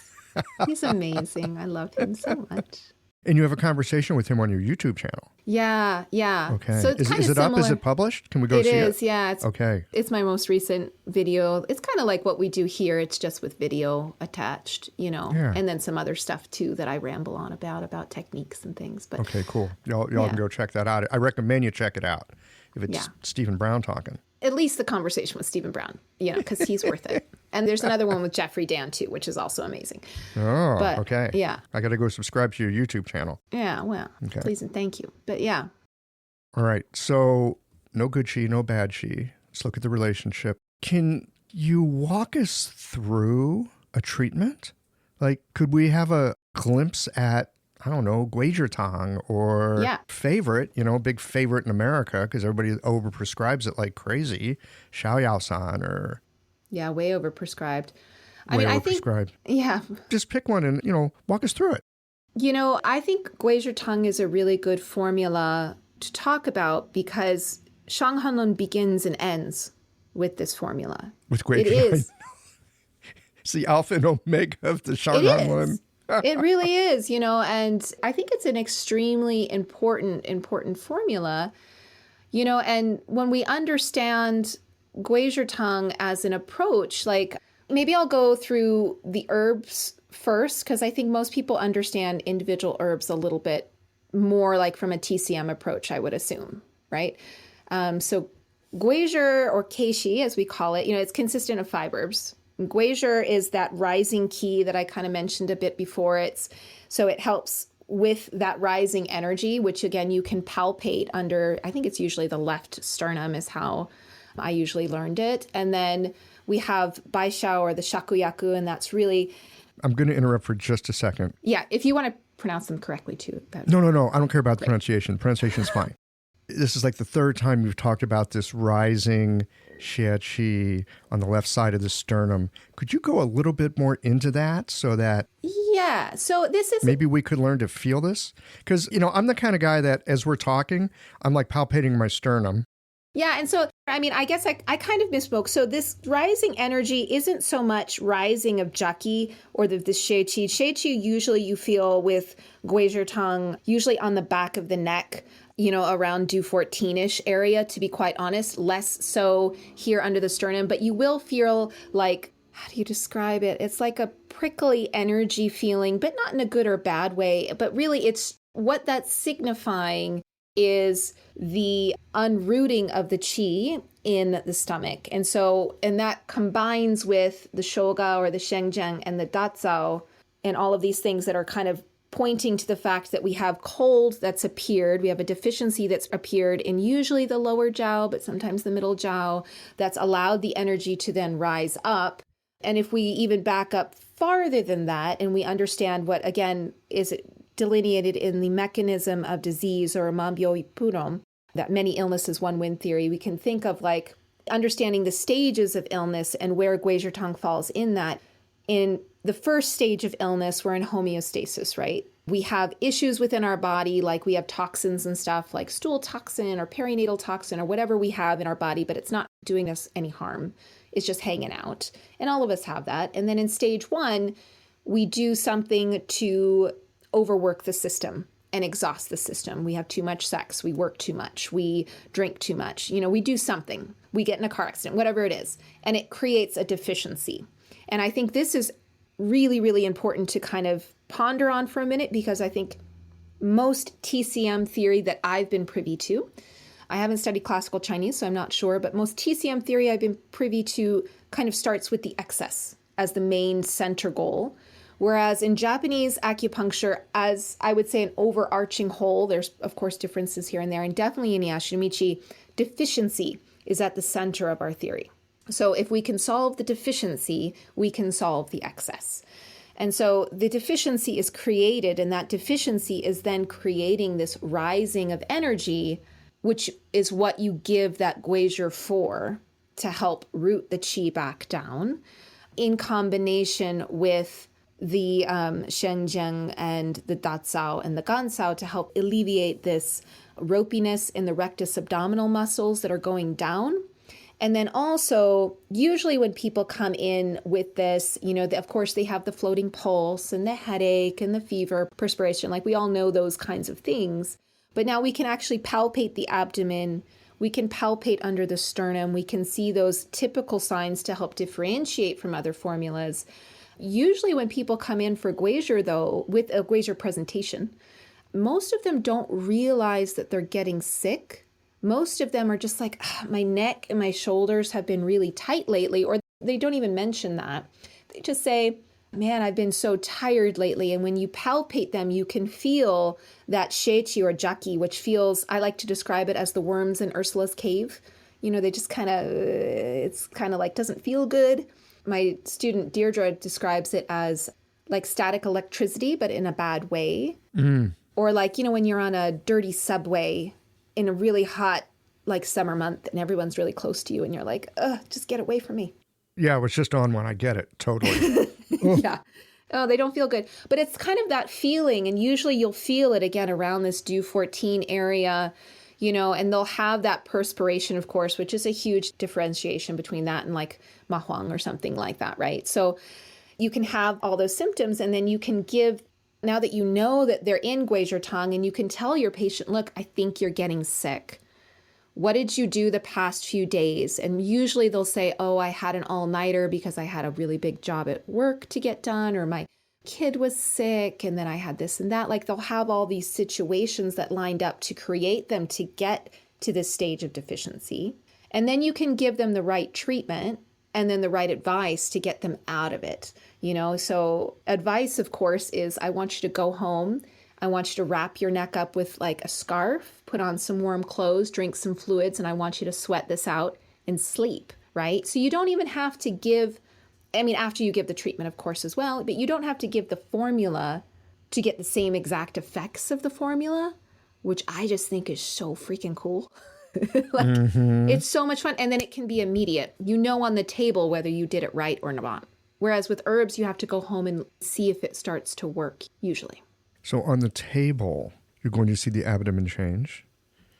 He's amazing. I love him so much. And you have a conversation with him on your YouTube channel. Yeah. Okay. So it's is it similar. up? Is it published? Can we go see it? It is, yeah. Okay. It's my most recent video. It's kind of like what we do here. It's just with video attached, Yeah. and then some other stuff too that I ramble on about techniques and things. But Okay, cool. Y'all can go check that out. I recommend you check it out if it's Stephen Brown talking. At least the conversation with Stephen Brown, because he's worth it. And there's another one with Jeffrey Dan too, which is also amazing. Oh, But, okay. yeah. I got to go subscribe to your YouTube channel. Yeah, well, Okay. please and thank you. But yeah. All right. So no good chi, no bad chi. Let's look at the relationship. Can you walk us through a treatment? Like, could we have a glimpse at, I don't know, Gui Zhi Tang or favorite, big favorite in America because everybody overprescribes it like crazy, Xiaoyaosan or... Yeah, way overprescribed. I think... Yeah. Just pick one and, walk us through it. I think Gui Zhi Tang is a really good formula to talk about because Shang Han Lun begins and ends with this formula. With Gui Zhi Tang. It is. It's the alpha and omega of the Shang Han Lun. It really is, and I think it's an extremely important formula, and when we understand Gui Zhi Tang as an approach, like maybe I'll go through the herbs first, because I think most people understand individual herbs a little bit more like from a TCM approach, I would assume, right? So Gui Zhi or Keishi, as we call it, it's consistent of 5 herbs. Gui Zhi is that rising qi that I kind of mentioned a bit before. So it helps with that rising energy, which again, you can palpate under, I think it's usually the left sternum is how I usually learned it. And then we have Baishao or the Shakuyaku, and that's really... I'm going to interrupt for just a second. Yeah, if you want to pronounce them correctly too. No. I don't care about the pronunciation. The pronunciation is fine. This is like the 3rd time you've talked about this rising xie qi on the left side of the sternum. Could you go a little bit more into that so that... Yeah, so this is... Maybe we could learn to feel this? Because, I'm the kind of guy that as we're talking, I'm like palpating my sternum. Yeah, and so, I guess I kind of misspoke. So this rising energy isn't so much rising of Jaki or the xie qi. Xie qi usually you feel with Gui Zhi Tang, usually on the back of the neck, around Du 14-ish area, to be quite honest, less so here under the sternum, but you will feel like, how do you describe it? It's like a prickly energy feeling, but not in a good or bad way. But really it's what that's signifying is the unrooting of the qi in the stomach. And that combines with the shoga or the shengjiang and the dazao and all of these things that are kind of pointing to the fact that we have cold that's appeared. We have a deficiency that's appeared in usually the lower jiao, but sometimes the middle jiao, that's allowed the energy to then rise up. And if we even back up farther than that, and we understand what, again, is delineated in the mechanism of disease or mambyo ipurom, that many illnesses one wind theory, we can think of like understanding the stages of illness and where Gui Zhi Tang falls in that. In the first stage of illness, we're in homeostasis, right? We have issues within our body, like we have toxins and stuff like stool toxin or perinatal toxin or whatever we have in our body, but it's not doing us any harm. It's just hanging out. And all of us have that. And then in stage 1, we do something to overwork the system and exhaust the system. We have too much sex. We work too much. We drink too much. We do something. We get in a car accident, whatever it is. And it creates a deficiency. And I think this is really, really important to kind of ponder on for a minute, because I think most TCM theory that I've been privy to, I haven't studied classical Chinese, so I'm not sure, but most TCM theory I've been privy to kind of starts with the excess as the main center goal, Whereas in Japanese acupuncture, as I would say an overarching whole, there's of course differences here and there, and definitely in Yashinomichi, deficiency is at the center of our theory. So if we can solve the deficiency, we can solve the excess. And so the deficiency is created, and that deficiency is then creating this rising of energy, which is what you give that Gui Zhi for to help root the qi back down, in combination with the Shengjiang and the Datsao and the Gansao to help alleviate this ropiness in the rectus abdominal muscles that are going down. And then also, usually when people come in with this, of course, they have the floating pulse and the headache and the fever, perspiration, like we all know those kinds of things. But now we can actually palpate the abdomen. We can palpate under the sternum. We can see those typical signs to help differentiate from other formulas. Usually when people come in for Gui Zhi, though, with a Gui Zhi presentation, most of them don't realize that they're getting sick. Most of them are just like, my neck and my shoulders have been really tight lately, or they don't even mention that. They just say, man, I've been so tired lately. And when you palpate them, you can feel that sheiqi or jaki, which feels, I like to describe it as the worms in Ursula's cave. They just it's kind of like doesn't feel good. My student Deirdre describes it as like static electricity, but in a bad way. Or like, when you're on a dirty subway in a really hot, like summer month and everyone's really close to you and you're like, just get away from me. Yeah, it was just on one. I get it. Totally. Yeah. Oh, they don't feel good. But it's kind of that feeling. And usually you'll feel it again around this Du 14 area, and they'll have that perspiration, of course, which is a huge differentiation between that and like Ma Huang or something like that, right? So you can have all those symptoms and then you can give, now that you know that they're in Gui Zhi Tang, and you can tell your patient, look, I think you're getting sick. What did you do the past few days? And usually they'll say, oh, I had an all-nighter because I had a really big job at work to get done, or my kid was sick, and then I had this and that. Like they'll have all these situations that lined up to create them to get to this stage of deficiency. And then you can give them the right treatment and then the right advice to get them out of it. So advice, of course, is I want you to go home. I want you to wrap your neck up with like a scarf, put on some warm clothes, drink some fluids, and I want you to sweat this out and sleep, right? So you don't even have to give, after you give the treatment, of course, as well, but you don't have to give the formula to get the same exact effects of the formula, which I just think is so freaking cool. It's so much fun. And then it can be immediate. On the table whether you did it right or not. Whereas with herbs, you have to go home and see if it starts to work, usually. So on the table, you're going to see the abdomen change.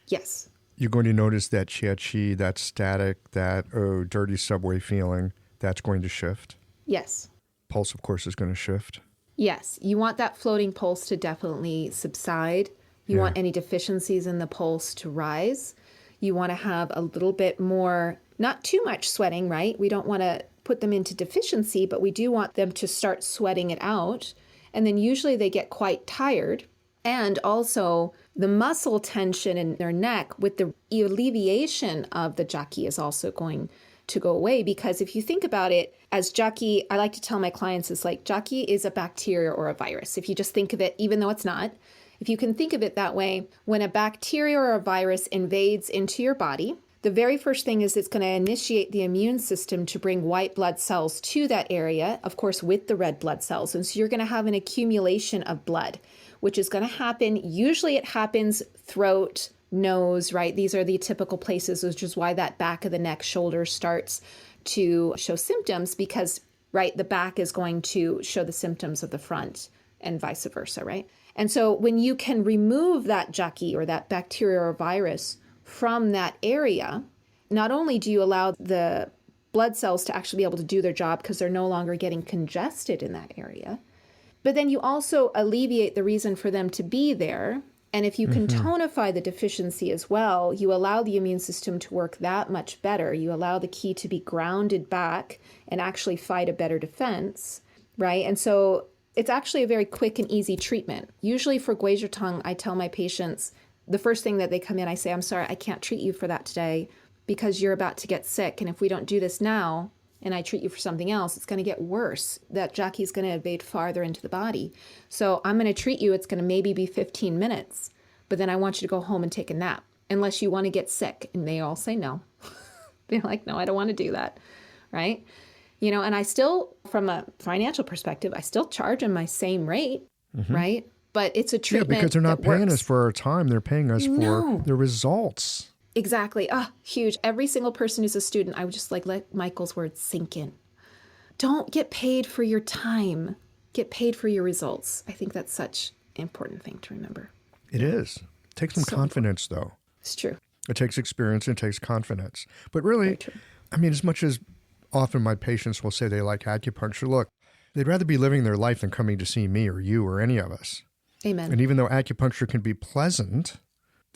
Yes. You're going to notice that qi, that static, that dirty subway feeling, that's going to shift. Yes. Pulse, of course, is going to shift. Yes. You want that floating pulse to definitely subside. You want any deficiencies in the pulse to rise. You want to have a little bit more, not too much sweating, right? We don't want to put them into deficiency, but we do want them to start sweating it out. And then usually they get quite tired. And also the muscle tension in their neck with the alleviation of the jaki is also going to go away. Because if you think about it as jaki, I like to tell my clients it's like jaki is a bacteria or a virus. If you just think of it, even though it's not, if you can think of it that way, when a bacteria or a virus invades into your body, the very first thing is it's going to initiate the immune system to bring white blood cells to that area, of course, with the red blood cells. And so you're going to have an accumulation of blood, which is going to happen. Usually it happens throat, nose, right? These are the typical places, which is why that back of the neck, shoulder starts to show symptoms because, right, the back is going to show the symptoms of the front and vice versa, right? And so when you can remove that jaki or that bacteria or virus from that area, not only do you allow the blood cells to actually be able to do their job because they're no longer getting congested in that area, but then you also alleviate the reason for them to be there. And if you can tonify the deficiency as well, you allow the immune system to work that much better. You allow the qi to be grounded back and actually fight a better defense, right? And so it's actually a very quick and easy treatment. Usually for Gui Zhi Tang, I tell my patients, the first thing that they come in, I say, I'm sorry, I can't treat you for that today because you're about to get sick. And if we don't do this now, and I treat you for something else, it's going to get worse. That jockey is going to evade farther into the body. So I'm going to treat you. It's going to maybe be 15 minutes, but then I want you to go home and take a nap unless you want to get sick. And they all say no. They're like, no, I don't want to do that. Right. And I still, from a financial perspective, I still charge them my same rate. Right. But it's a treatment. Yeah, because they're not paying works. us for our time. They're paying us for the results. Exactly. Huge. Every single person who's a student, I would just let Michael's words sink in. Don't get paid for your time. Get paid for your results. I think that's such an important thing to remember. It is. It takes some confidence, though. It's true. It takes experience and it takes confidence. But really, I mean, as much as often my patients will say they like acupuncture, look, they'd rather be living their life than coming to see me or you or any of us. Amen. And even though acupuncture can be pleasant,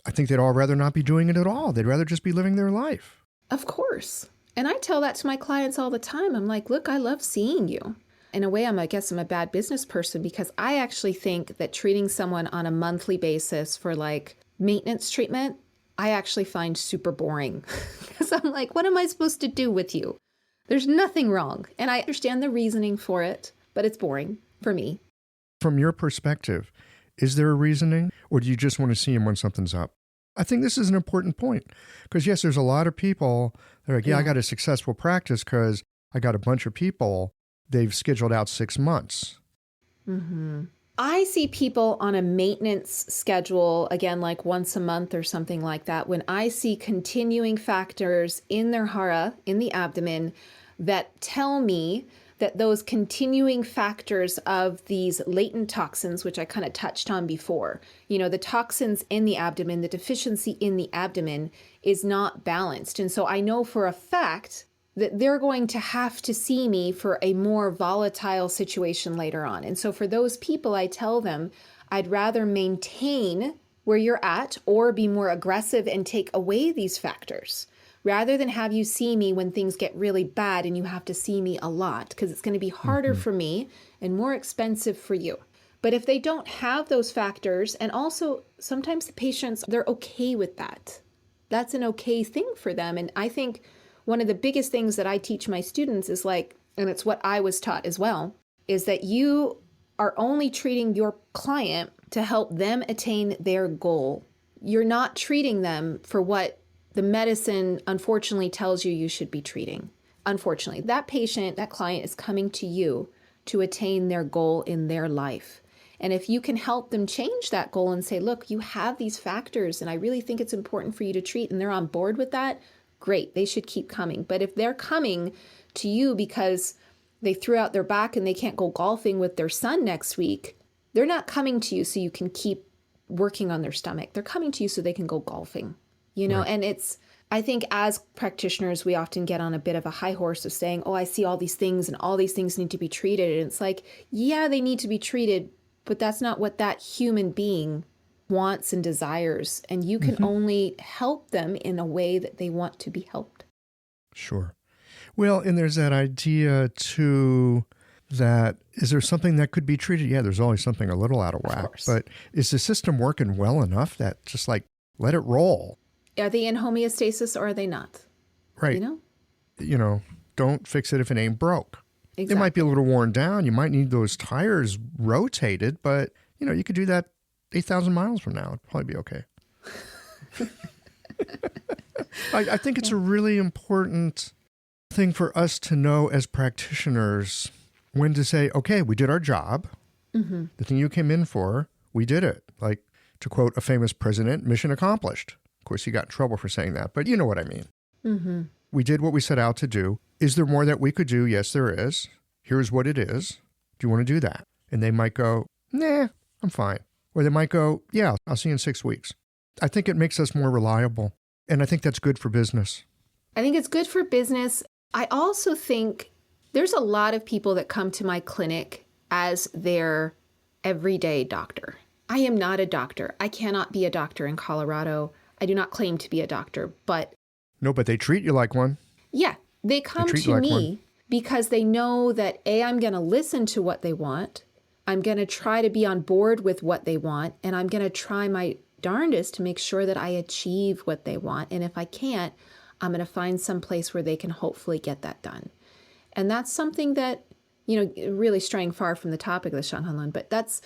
I think they'd all rather not be doing it at all. They'd rather just be living their life. Of course. And I tell that to my clients all the time. I'm like, look, I love seeing you. In a way, I guess I'm a bad business person because I actually think that treating someone on a monthly basis for maintenance treatment, I actually find super boring. Because I'm like, what am I supposed to do with you? There's nothing wrong. And I understand the reasoning for it, but it's boring for me. From your perspective, is there a reasoning, or do you just want to see him when something's up? I think this is an important point because, yes, there's a lot of people that are like, I got a successful practice because I got a bunch of people. They've scheduled out 6 months. I see people on a maintenance schedule, again, like once a month or something like that, when I see continuing factors in their hara, in the abdomen, that tell me that those continuing factors of these latent toxins, which I kind of touched on before, the toxins in the abdomen, the deficiency in the abdomen is not balanced. And so I know for a fact that they're going to have to see me for a more volatile situation later on. And so for those people, I tell them, I'd rather maintain where you're at or be more aggressive and take away these factors, rather than have you see me when things get really bad and you have to see me a lot, because it's going to be harder for me and more expensive for you. But if they don't have those factors, and also sometimes the patients, they're okay with that. That's an okay thing for them. And I think one of the biggest things that I teach my students is and it's what I was taught as well, is that you are only treating your client to help them attain their goal. You're not treating them for what the medicine unfortunately tells you should be treating. Unfortunately, that patient, that client is coming to you to attain their goal in their life. And if you can help them change that goal and say, look, you have these factors and I really think it's important for you to treat, and they're on board with that, great, they should keep coming. But if they're coming to you because they threw out their back and they can't go golfing with their son next week, they're not coming to you so you can keep working on their stomach. They're coming to you so they can go golfing. Right. And I think as practitioners, we often get on a bit of a high horse of saying, I see all these things and all these things need to be treated. And it's like, yeah, they need to be treated, but that's not what that human being wants and desires. And you can only help them in a way that they want to be helped. Sure. Well, and there's that idea too that is there something that could be treated? Yeah, there's always something a little out of whack. But is the system working well enough that just let it roll? Are they in homeostasis or are they not? Right. Don't fix it if it ain't broke. Exactly. It might be a little worn down. You might need those tires rotated, but you could do that 8,000 miles from now. It'd probably be okay. I think it's a really important thing for us to know as practitioners when to say, okay, we did our job. The thing you came in for, we did it. Like to quote a famous president, mission accomplished. Of course, he got in trouble for saying that, but you know what I mean. We did what we set out to do. Is there more that we could do? Yes, there is. Here's what it is. Do you want to do that? And they might go, nah, I'm fine. Or they might go, yeah, I'll see you in 6 weeks. I think it makes us more reliable. And I think that's good for business. I think it's good for business. I also think there's a lot of people that come to my clinic as their everyday doctor. I am not a doctor. I cannot be a doctor in Colorado. I do not claim to be a doctor, but... No, but they treat you like one. Yeah, they come to me because they know that, A, I'm going to listen to what they want. I'm going to try to be on board with what they want, and I'm going to try my darndest to make sure that I achieve what they want. And if I can't, I'm going to find some place where they can hopefully get that done. And that's something that, really straying far from the topic of the Shang Han Lun, but that's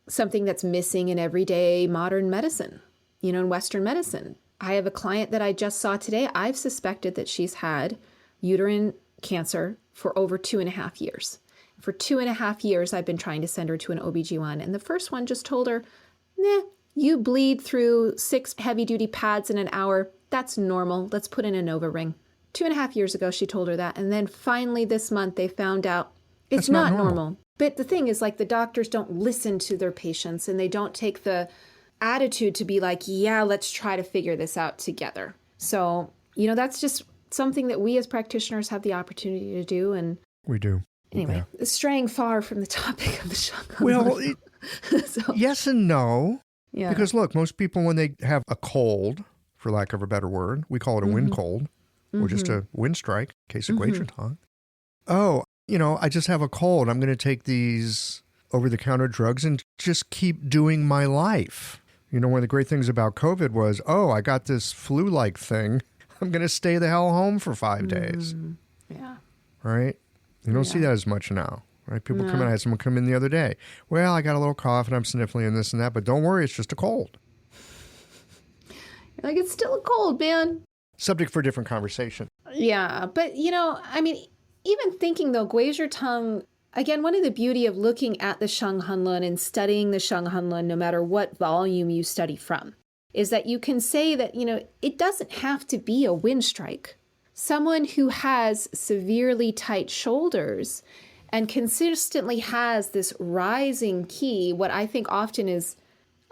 something that's missing in everyday modern medicine, in Western medicine. I have a client that I just saw today. I've suspected that she's had uterine cancer for over 2.5 years. For 2.5 years, I've been trying to send her to an OBGYN. And the first one just told her, nah, you bleed through 6 heavy-duty pads in an hour. That's normal. Let's put in a Nova ring. 2.5 years ago, she told her that. And then finally this month, they found out it's not normal. But the thing is, the doctors don't listen to their patients, and they don't take the attitude to be like, yeah, let's try to figure this out together. So, that's just something that we as practitioners have the opportunity to do. And we do. Anyway, straying far from the topic of the Shang Han Lun. Well, yes and no. Yeah. Because look, most people, when they have a cold, for lack of a better word, we call it a wind cold, or just a wind strike, in case of Gui Zhi Tang. Oh, I just have a cold. I'm going to take these over-the-counter drugs and just keep doing my life. One of the great things about COVID was, I got this flu-like thing. I'm going to stay the hell home for 5 days. Yeah. Right? You don't see that as much now. Right? People come in. I had someone come in the other day. Well, I got a little cough and I'm sniffling and this and that, but don't worry, it's just a cold. It's still a cold, man. Subject for a different conversation. Yeah, but even thinking though, Gui Zhi Tang, again, one of the beauty of looking at the Shang Han Lun and studying the Shang Han Lun, no matter what volume you study from, is that you can say that, it doesn't have to be a wind strike. Someone who has severely tight shoulders and consistently has this rising qi, what I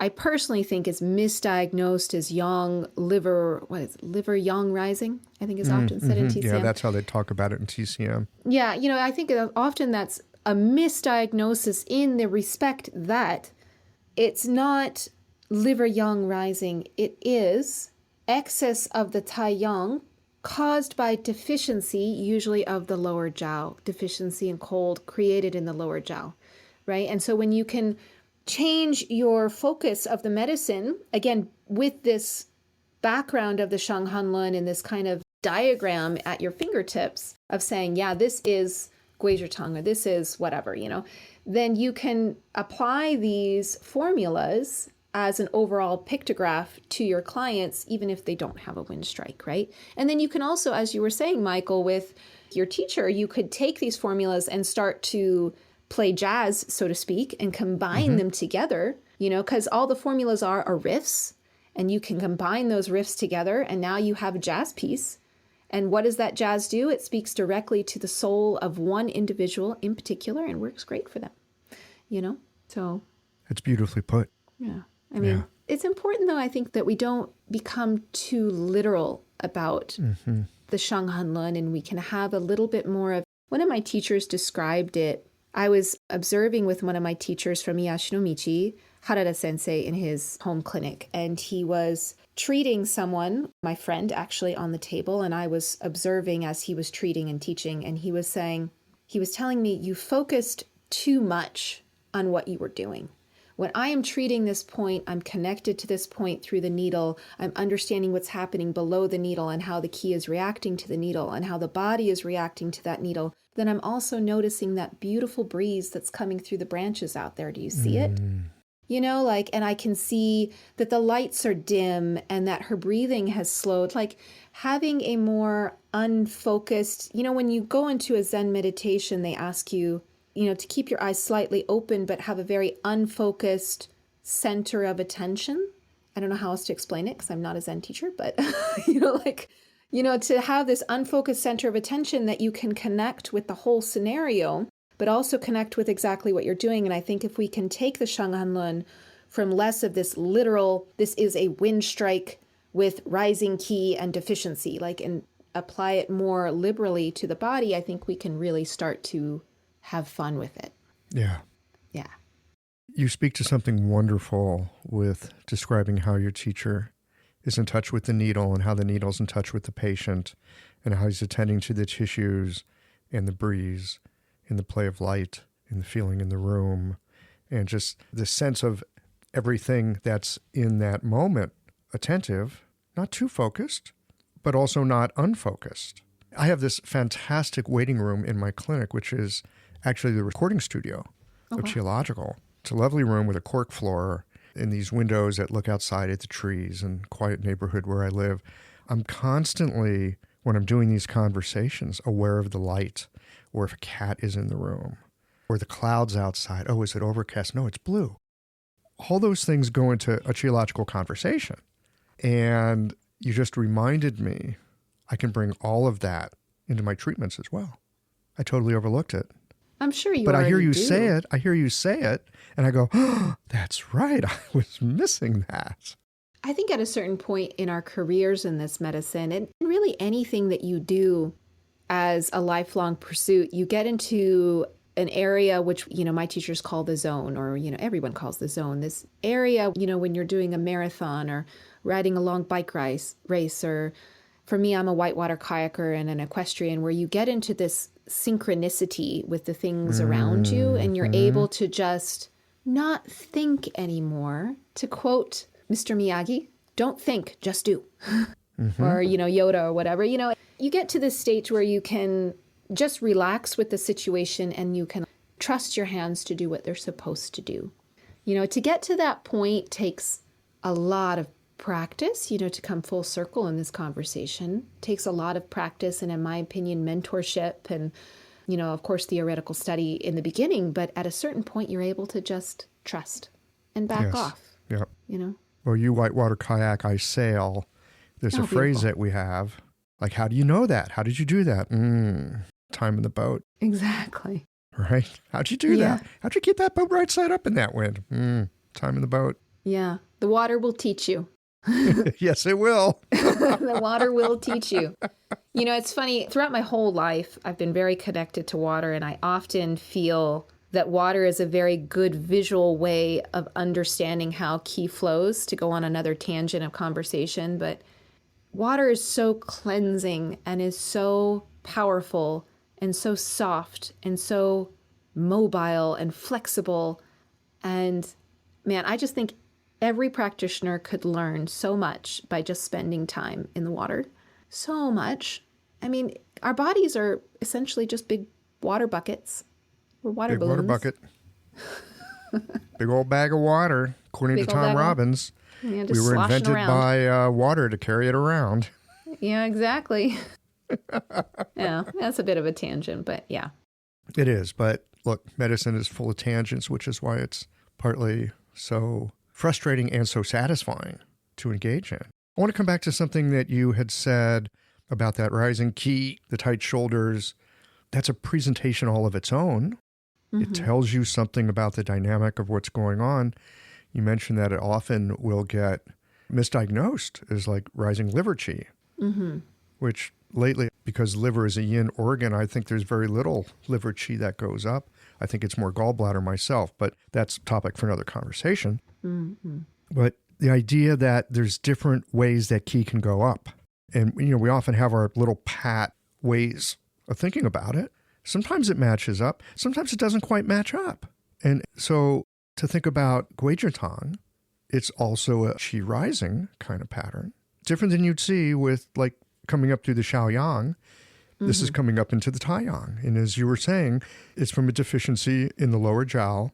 personally think is misdiagnosed as yang liver, liver yang rising, I think is often said in TCM. Yeah, that's how they talk about it in TCM. Yeah, I think often that's a misdiagnosis in the respect that it's not liver yang rising. It is excess of the tai yang caused by deficiency, usually of the lower jiao, deficiency and cold created in the lower jiao, right? And so when you can change your focus of the medicine, again, with this background of the Shang Han Lun and this kind of diagram at your fingertips of saying, yeah, this is Gui Zhi Tang or this is whatever, then you can apply these formulas as an overall pictograph to your clients, even if they don't have a wind strike, right? And then you can also, as you were saying, Michael, with your teacher, you could take these formulas and start to play jazz, so to speak, and combine them together, because all the formulas are riffs, and you can combine those riffs together, and now you have a jazz piece. And what does that jazz do? It speaks directly to the soul of one individual in particular and works great for them, So it's beautifully put. Yeah. It's important, though, I think, that we don't become too literal about the Shang Han Lun, and we can have a little bit more of, one of my teachers described it. I was observing with one of my teachers from Yashinomichi, Harada Sensei, in his home clinic, and he was treating someone, my friend actually, on the table, and I was observing as he was treating and teaching, and he was telling me, you focused too much on what you were doing. When I am treating this point, I'm connected to this point through the needle. I'm understanding what's happening below the needle and how the qi is reacting to the needle and how the body is reacting to that needle. Then I'm also noticing that beautiful breeze that's coming through the branches out there. Do you see it? And I can see that the lights are dim and that her breathing has slowed, having a more unfocused, when you go into a Zen meditation, they ask you, to keep your eyes slightly open, but have a very unfocused center of attention. I don't know how else to explain it because I'm not a Zen teacher, but, to have this unfocused center of attention that you can connect with the whole scenario, but also connect with exactly what you're doing. And I think if we can take the Shang Han Lun from less of this literal, this is a wind strike with rising qi and deficiency, and apply it more liberally to the body, I think we can really start to have fun with it. Yeah. Yeah. You speak to something wonderful with describing how your teacher is in touch with the needle and how the needle's in touch with the patient and how he's attending to the tissues and the breeze and the play of light and the feeling in the room and just the sense of everything that's in that moment, attentive, not too focused, but also not unfocused. I have this fantastic waiting room in my clinic, which is actually the recording studio of Qiological. It's a lovely room with a cork floor and these windows that look outside at the trees and quiet neighborhood where I live. I'm constantly, when I'm doing these conversations, aware of the light, or if a cat is in the room, or the clouds outside. Oh, is it overcast? No, it's blue. All those things go into a Qiological conversation. And you just reminded me I can bring all of that into my treatments as well. I totally overlooked it. I'm sure you But I hear you do. say it. I hear you say it. And I go, oh, that's right. I was missing that. I think at a certain point in our careers in this medicine, and really anything that you do as a lifelong pursuit, you get into an area which, my teachers call the zone, or, everyone calls the zone. This area, when you're doing a marathon or riding a long bike race, or for me, I'm a whitewater kayaker and an equestrian, where you get into this synchronicity with the things around you, and you're able to just not think anymore. To quote Mr. Miyagi, don't think, just do. Or, Yoda or whatever. You get to this stage where you can just relax with the situation and you can trust your hands to do what they're supposed to do. To get to that point takes a lot of practice, to come full circle in this conversation. Takes a lot of practice and, in my opinion, mentorship and, of course, theoretical study in the beginning. But at a certain point, you're able to just trust and back off. Yeah. Well, you whitewater kayak, I sail. There's a phrase beautiful. that we have, like, how do you know that? How did you do that? Time in the boat. Exactly. Right? How'd you do that? How'd you keep that boat right side up in that wind? Time in the boat. Yeah. The water will teach you. Yes, it will. The water will teach you. It's funny. Throughout my whole life, I've been very connected to water, and I often feel that water is a very good visual way of understanding how qi flows, to go on another tangent of conversation. But water is so cleansing and is so powerful and so soft and so mobile and flexible. And man, I just think every practitioner could learn so much by just spending time in the water. So much. I mean, our bodies are essentially just big water buckets. We're water Big balloons. water bucket. Big old bag of water, according to Tom Robbins. Yeah, just we were sloshing invented around. by water to carry it around. Yeah, exactly. Yeah, that's a bit of a tangent, but yeah. It is. But look, medicine is full of tangents, which is why it's partly so frustrating and so satisfying to engage in. I want to come back to something that you had said about that rising ki, the tight shoulders. That's a presentation all of its own. It tells you something about the dynamic of what's going on. You mentioned that it often will get misdiagnosed as like rising liver qi, which lately, because liver is a yin organ, I think there's very little liver qi that goes up. I think it's more gallbladder myself, but that's a topic for another conversation. But the idea that there's different ways that qi can go up. And, we often have our little pat ways of thinking about it. Sometimes it matches up. Sometimes it doesn't quite match up. And so to think about Gui Zhi Tang, it's also a qi rising kind of pattern. Different than you'd see with like coming up through the Xiaoyang. This is coming up into the Taiyang. And as you were saying, it's from a deficiency in the lower jiao.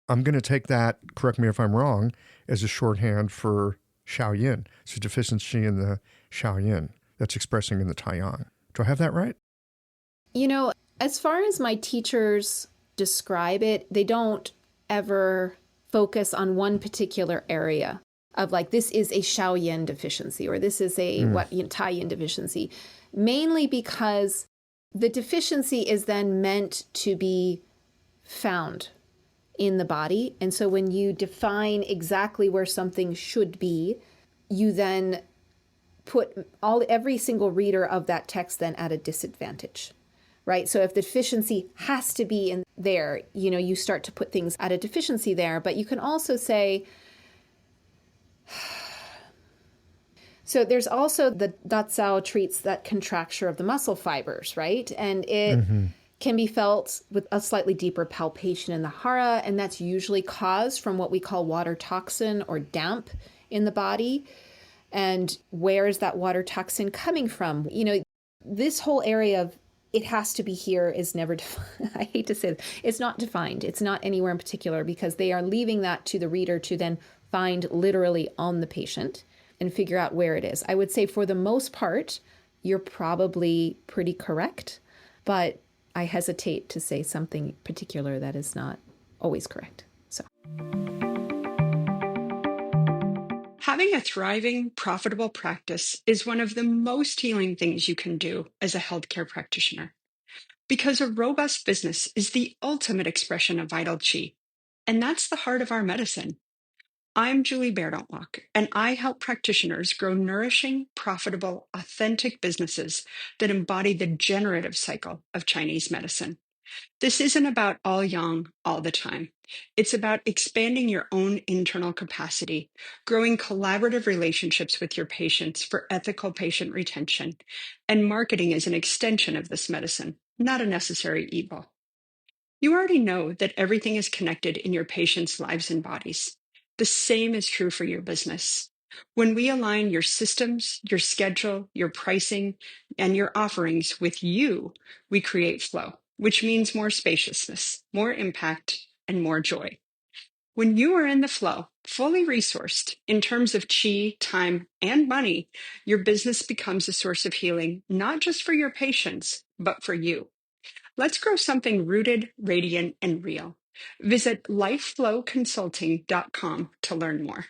I'm going to take that, correct me if I'm wrong, as a shorthand for Xiaoyin. It's a deficiency in the Xiaoyin that's expressing in the Taiyang. Do I have that right? As far as my teachers describe it, they don't ever focus on one particular area of like, this is a Xiaoyin deficiency, or this is a Taiyin deficiency, mainly because the deficiency is then meant to be found in the body. And so when you define exactly where something should be, you then put every single reader of that text then at a disadvantage. Right? So if the deficiency has to be in there, you start to put things at a deficiency there. But you can also say, so there's also the Datsao treats that contracture of the muscle fibers, right? And it can be felt with a slightly deeper palpation in the hara. And that's usually caused from what we call water toxin or damp in the body. And where is that water toxin coming from? this whole area of it has to be here is never defined. I hate to say this. It's not defined. It's not anywhere in particular because they are leaving that to the reader to then find literally on the patient and figure out where it is. I would say for the most part, you're probably pretty correct, but I hesitate to say something particular that is not always correct. So. Having a thriving, profitable practice is one of the most healing things you can do as a healthcare practitioner. Because a robust business is the ultimate expression of vital qi, and that's the heart of our medicine. I'm Julie Bairdontlock, and I help practitioners grow nourishing, profitable, authentic businesses that embody the generative cycle of Chinese medicine. This isn't about all yang all the time. It's about expanding your own internal capacity, growing collaborative relationships with your patients for ethical patient retention, and marketing as an extension of this medicine, not a necessary evil. You already know that everything is connected in your patients' lives and bodies. The same is true for your business. When we align your systems, your schedule, your pricing, and your offerings with you, we create flow, which means more spaciousness, more impact, and more joy. When you are in the flow, fully resourced in terms of chi, time, and money, your business becomes a source of healing, not just for your patients, but for you. Let's grow something rooted, radiant, and real. Visit lifeflowconsulting.com to learn more.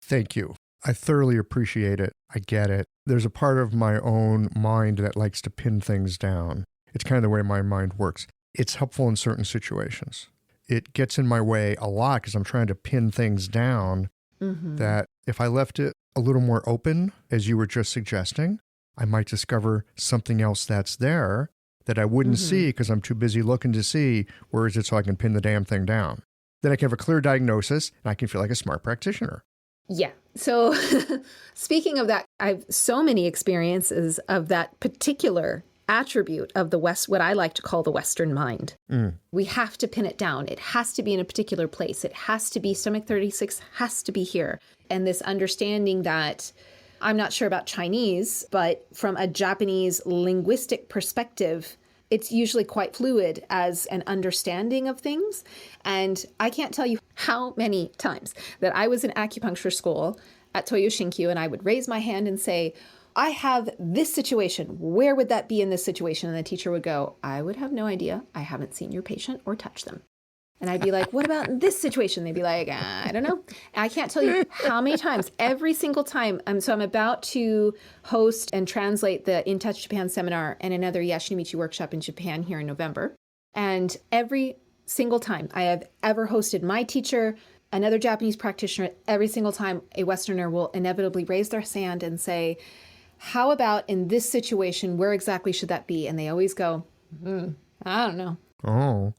Thank you. I thoroughly appreciate it. I get it. There's a part of my own mind that likes to pin things down. It's kind of the way my mind works. It's helpful in certain situations. It gets in my way a lot because I'm trying to pin things down that if I left it a little more open, as you were just suggesting, I might discover something else that's there that I wouldn't see because I'm too busy looking to see where is it so I can pin the damn thing down. Then I can have a clear diagnosis and I can feel like a smart practitioner. Yeah. So speaking of that, I have so many experiences of that particular attribute of the West, what I like to call the Western mind. We have to pin it down. It has to be in a particular place. It has to be stomach 36 has to be here. And this understanding that I'm not sure about Chinese, but from a Japanese linguistic perspective, it's usually quite fluid as an understanding of things. And I can't tell you how many times that I was in acupuncture school at Toyo Shinkyu and I would raise my hand and say, I have this situation. Where would that be in this situation? And the teacher would go, I would have no idea. I haven't seen your patient or touched them. And I'd be like, what about this situation? They'd be like, I don't know. I can't tell you how many times, every single time. So I'm about to host and translate the In Touch Japan seminar and another Yashinamichi workshop in Japan here in November. And every single time I have ever hosted my teacher, another Japanese practitioner, every single time a Westerner will inevitably raise their hand and say, how about in this situation, where exactly should that be? And they always go, I don't know. Oh.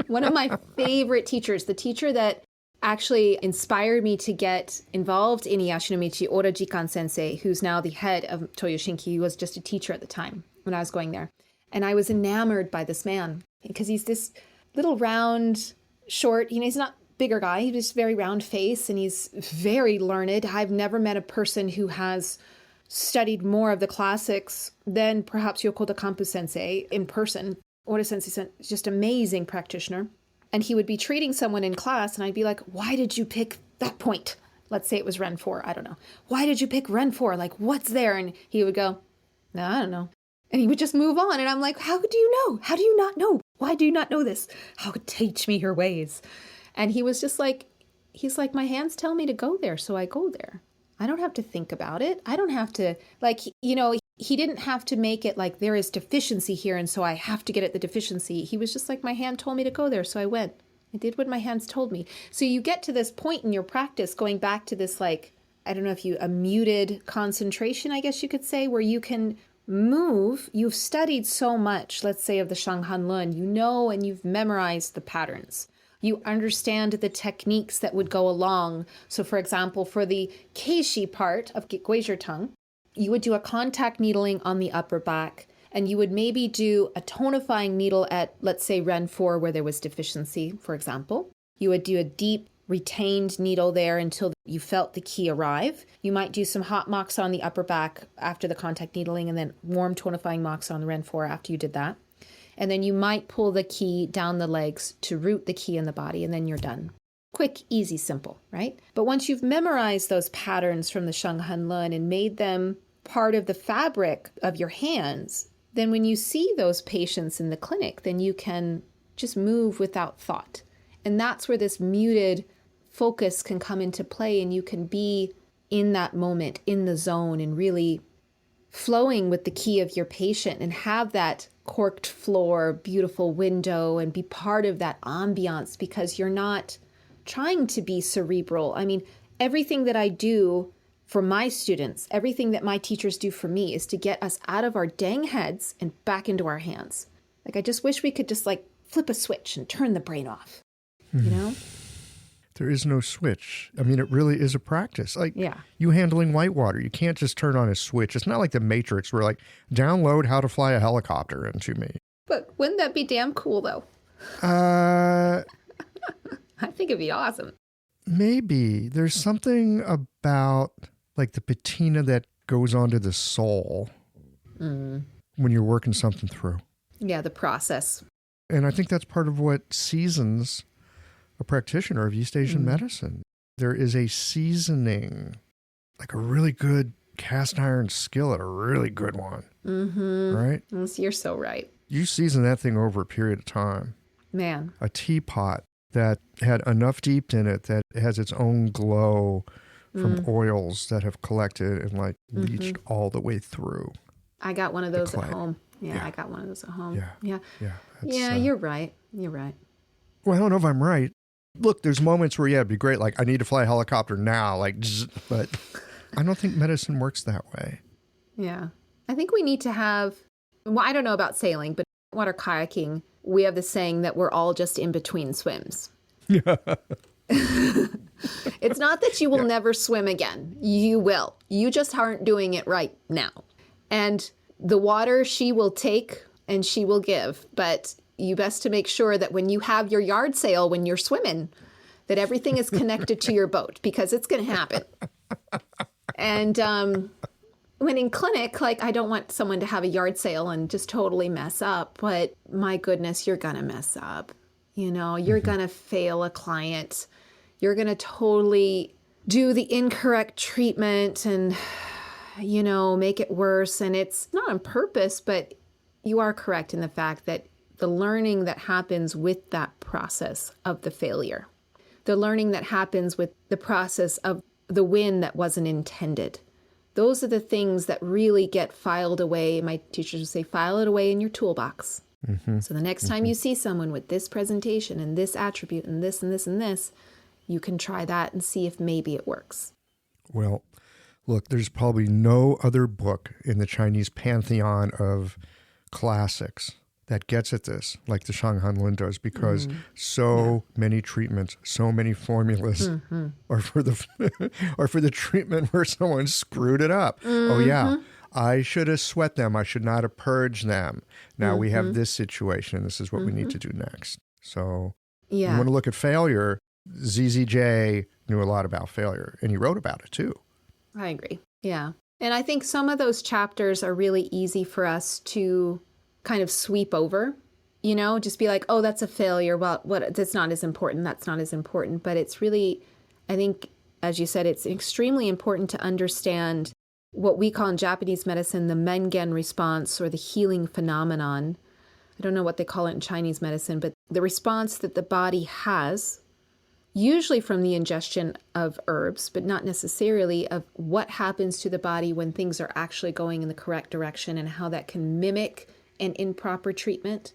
One of my favorite teachers, the teacher that actually inspired me to get involved in Yashinomichi, Ora Jikan Sensei, who's now the head of Toyo Shinki. He was just a teacher at the time when I was going there. And I was enamored by this man because he's this little round, short, he's not bigger guy. He's just very round face and he's very learned. I've never met a person who has studied more of the classics than perhaps Yokoda Kampu Sensei in person. Ora Sensei is just amazing practitioner. And he would be treating someone in class and I'd be like, why did you pick that point? Let's say it was Ren 4. I don't know. Why did you pick Ren 4? Like, what's there? And he would go, no, I don't know. And he would just move on. And I'm like, how do you know? How do you not know? Why do you not know this? How teach me your ways? And he was just like, he's like, my hands tell me to go there. So I go there. I don't have to think about it. I don't have to, like, he didn't have to make it like there is deficiency here and so I have to get at the deficiency. He was just like, my hand told me to go there, so I went. I did what my hands told me. So you get to this point in your practice, going back to this, like, I don't know if a muted concentration, I guess you could say, where you can move. You've studied so much, let's say, of the Shang Han Lun. You know and you've memorized the patterns. You understand the techniques that would go along. So, for example, for the Keishi part of Gui Zhi Tang, you would do a contact needling on the upper back, and you would maybe do a tonifying needle at, let's say, Ren 4, where there was deficiency, for example. You would do a deep retained needle there until you felt the qi arrive. You might do some hot mox on the upper back after the contact needling, and then warm tonifying mox on the Ren 4 after you did that. And then you might pull the qi down the legs to root the qi in the body, and then you're done. Quick, easy, simple, right? But once you've memorized those patterns from the Shang Han Lun and made them part of the fabric of your hands, then when you see those patients in the clinic, then you can just move without thought. And that's where this muted focus can come into play, and you can be in that moment, in the zone, and really flowing with the qi of your patient and have that corked floor, beautiful window, and be part of that ambiance, because you're not trying to be cerebral. I mean, everything that I do for my students, everything that my teachers do for me is to get us out of our dang heads and back into our hands. Like, I just wish we could just like flip a switch and turn the brain off, you know? There is no switch. I mean, it really is a practice. Like Yeah. you handling whitewater, you can't just turn on a switch. It's not like the Matrix where like, download how to fly a helicopter into me. But wouldn't that be damn cool though? I think it'd be awesome. Maybe. There's something about like the patina that goes onto the soul when you're working something through. Yeah, the process. And I think that's part of what seasons a practitioner of East Asian medicine. There is a seasoning, like a really good cast iron skillet, a really good one. Mm-hmm. Right? You're so right. You season that thing over a period of time. Man. A teapot that had enough steeped in it that it has its own glow from oils that have collected and like leached all the way through. I got one of those at clay. home. Yeah, I got one of those at home. Yeah. Yeah, you're right. You're right. Well, I don't know if I'm right. Look, there's moments where, it'd be great. Like, I need to fly a helicopter now. Like, but I don't think medicine works that way. Yeah. I think we need to have, well, I don't know about sailing, but water kayaking, we have the saying that we're all just in between swims. Yeah. It's not that you will never swim again. You will. You just aren't doing it right now. And the water she will take and she will give, but you best to make sure that when you have your yard sail, when you're swimming, that everything is connected to your boat, because it's going to happen. And when in clinic, like, I don't want someone to have a yard sale and just totally mess up, but my goodness, you're going to mess up. You know, you're going to fail a client. You're going to totally do the incorrect treatment and, you know, make it worse. And it's not on purpose, but you are correct in the fact that the learning that happens with that process of the failure, the learning that happens with the process of the win that wasn't intended, those are the things that really get filed away. My teachers would say, file it away in your toolbox. So the next time you see someone with this presentation and this attribute and this and this and this, you can try that and see if maybe it works. Well, look, there's probably no other book in the Chinese pantheon of classics that gets at this like the Shang Han Lun does, because so many treatments, so many formulas are for the treatment where someone screwed it up. Oh yeah, I should have sweat them. I should not have purged them. Now we have this situation, and this is what we need to do next. So you want to look at failure. ZZJ knew a lot about failure, and he wrote about it too. I agree. Yeah. And I think some of those chapters are really easy for us to kind of sweep over, you know, just be like, oh, that's a failure. Well, that's not as important. That's not as important. But it's really, I think, as you said, it's extremely important to understand what we call in Japanese medicine the mengen response, or the healing phenomenon. I don't know what they call it in Chinese medicine, but the response that the body has, usually from the ingestion of herbs, but not necessarily, of what happens to the body when things are actually going in the correct direction, and how that can mimic an improper treatment,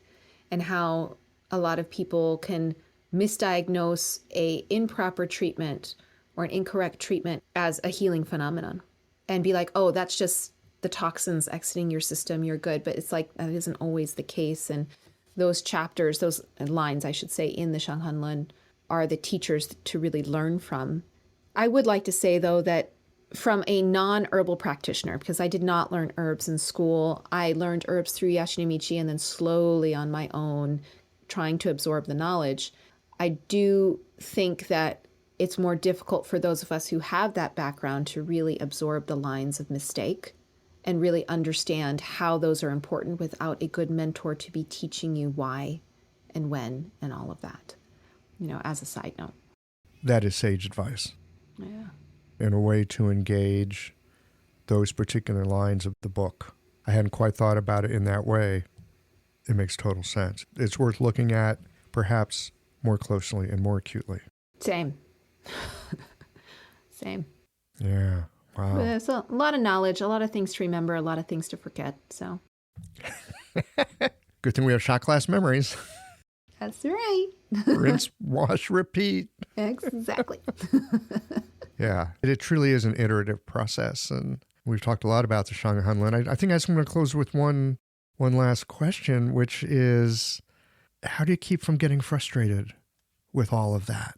and how a lot of people can misdiagnose a improper treatment or an incorrect treatment as a healing phenomenon and be like, oh, that's just the toxins exiting your system, you're good. But it's like, that isn't always the case. And those chapters, those lines, I should say, in the Shang Han Lun are the teachers to really learn from. I would like to say, though, that from a non-herbal practitioner, because I did not learn herbs in school. I learned herbs through Yashinamichi and then slowly on my own, trying to absorb the knowledge. I do think that it's more difficult for those of us who have that background to really absorb the lines of mistake and really understand how those are important without a good mentor to be teaching you why and when and all of that, as a side note. That is sage advice. Yeah. In a way to engage those particular lines of the book. I hadn't quite thought about it in that way. It makes total sense. It's worth looking at perhaps more closely and more acutely. Same. Same. Yeah. Wow. There's a lot of knowledge, a lot of things to remember, a lot of things to forget. So Good thing we have shot glass memories. that's right. Rinse, wash, repeat. Exactly. Yeah. It truly is an iterative process. And we've talked a lot about the Shang Han Lun. I think I just want to close with one last question, which is, how do you keep from getting frustrated with all of that?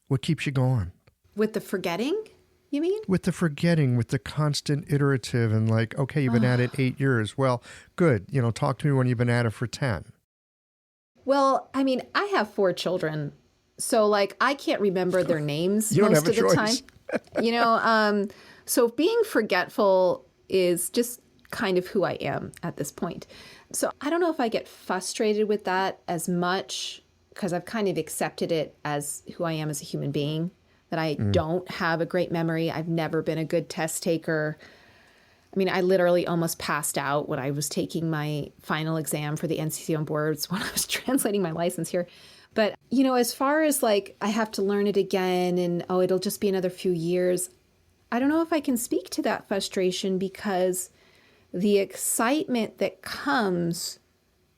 What keeps you going? With the forgetting, you mean? With the forgetting, with the constant iterative and like, okay, you've been at it 8 years. Well, good. Talk to me when you've been at it for 10. Well, I mean, I have 4 children. So I can't remember their names You don't most have a of the choice. time. So being forgetful is just kind of who I am at this point. So I don't know if I get frustrated with that as much because I've kind of accepted it as who I am as a human being, that I don't have a great memory. I've never been a good test taker. I mean, I literally almost passed out when I was taking my final exam for the NCCM boards when I was translating my license here. But, as far as I have to learn it again and, it'll just be another few years, I don't know if I can speak to that frustration because the excitement that comes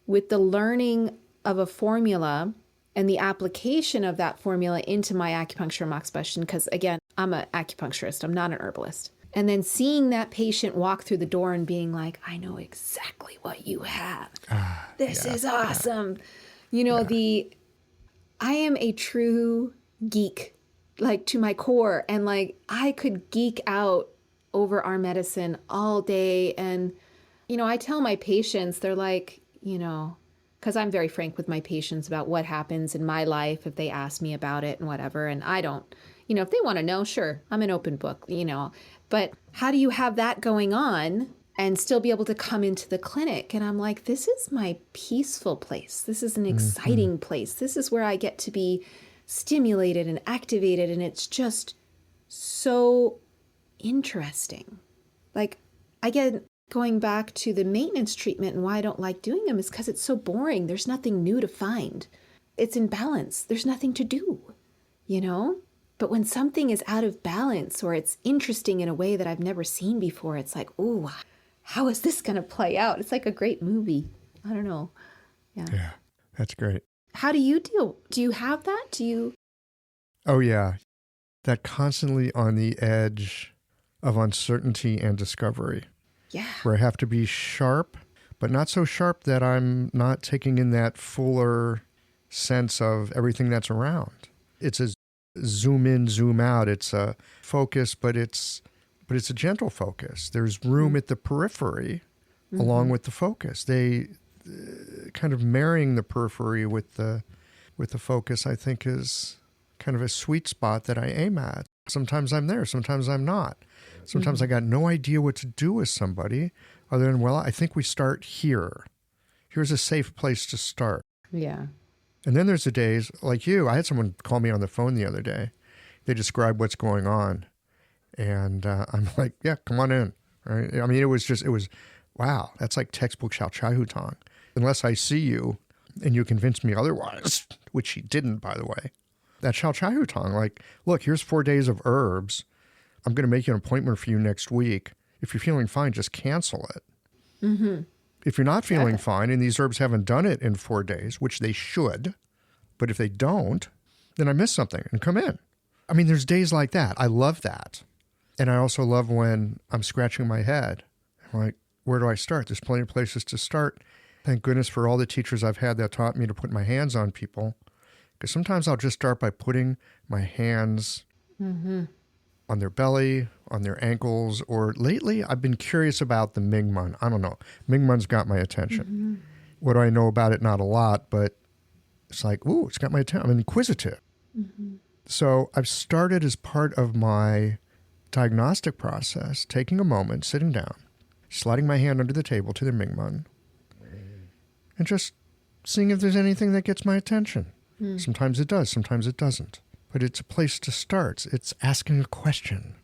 with the learning of a formula and the application of that formula into my acupuncture and moxibustion, because again, I'm an acupuncturist, I'm not an herbalist. And then seeing that patient walk through the door and being like, I know exactly what you have. This is awesome. I am a true geek, to my core. And I could geek out over our medicine all day. And, I tell my patients, they're like, because I'm very frank with my patients about what happens in my life if they ask me about it and whatever. And I don't, if they want to know, sure, I'm an open book, but how do you have that going on and still be able to come into the clinic? And I'm like, this is my peaceful place. This is an exciting place. This is where I get to be stimulated and activated. And it's just so interesting. Again, going back to the maintenance treatment and why I don't like doing them is because it's so boring. There's nothing new to find. It's in balance. There's nothing to do, But when something is out of balance or it's interesting in a way that I've never seen before, it's like, ooh, how is this going to play out? It's like a great movie. I don't know. Yeah, that's great. How do you deal? Do you have that? Oh, yeah. That constantly on the edge of uncertainty and discovery. Yeah. Where I have to be sharp, but not so sharp that I'm not taking in that fuller sense of everything that's around. It's a zoom in, zoom out. It's a focus, but it's a gentle focus. There's room at the periphery along with the focus. They kind of marrying the periphery with the focus, I think, is kind of a sweet spot that I aim at. Sometimes I'm there, sometimes I'm not. Sometimes I got no idea what to do with somebody other than, well, I think we start here. Here's a safe place to start. Yeah. And then there's the days like you. I had someone call me on the phone the other day. They described what's going on. And I'm like, yeah, come on in. Right? I mean, it was, wow, that's like textbook Xiao Chai Hu Tong. Unless I see you and you convince me otherwise, which he didn't, by the way. That Xiao Chai Hu Tong, look, here's 4 days of herbs. I'm going to make you an appointment for you next week. If you're feeling fine, just cancel it. Mm-hmm. If you're not feeling fine and these herbs haven't done it in 4 days, which they should, but if they don't, then I missed something and come in. I mean, there's days like that. I love that. And I also love when I'm scratching my head. I'm like, where do I start? There's plenty of places to start. Thank goodness for all the teachers I've had that taught me to put my hands on people. Because sometimes I'll just start by putting my hands on their belly, on their ankles, or lately I've been curious about the Mingmen. I don't know. Mingmen's got my attention. What do I know about it? Not a lot, but it's like, ooh, it's got my attention. I'm inquisitive. So I've started as part of my diagnostic process, taking a moment, sitting down, sliding my hand under the table to the Mingmen, and just seeing if there's anything that gets my attention. Sometimes it does, sometimes it doesn't. But it's a place to start. It's asking a question.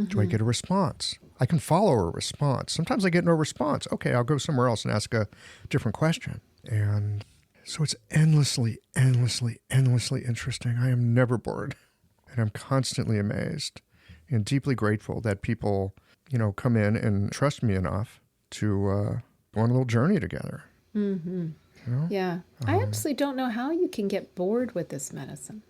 Do I get a response? I can follow a response. Sometimes I get no response. Okay, I'll go somewhere else and ask a different question. And so it's endlessly, endlessly, endlessly interesting. I am never bored. And I'm constantly amazed and deeply grateful that people, come in and trust me enough to go on a little journey together. Yeah. I absolutely don't know how you can get bored with this medicine.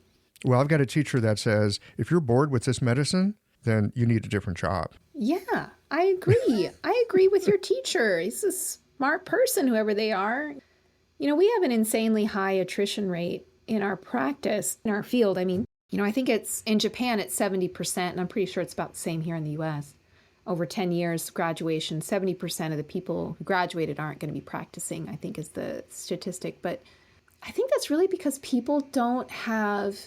Well, I've got a teacher that says, if you're bored with this medicine, then you need a different job. Yeah, I agree. I agree with your teacher. He's a smart person, whoever they are. We have an insanely high attrition rate in our practice, in our field. I mean, I think it's in Japan, it's 70%, and I'm pretty sure it's about the same here in the US. Over 10 years graduation, 70% of the people who graduated aren't going to be practicing, I think is the statistic. But I think that's really because people don't have,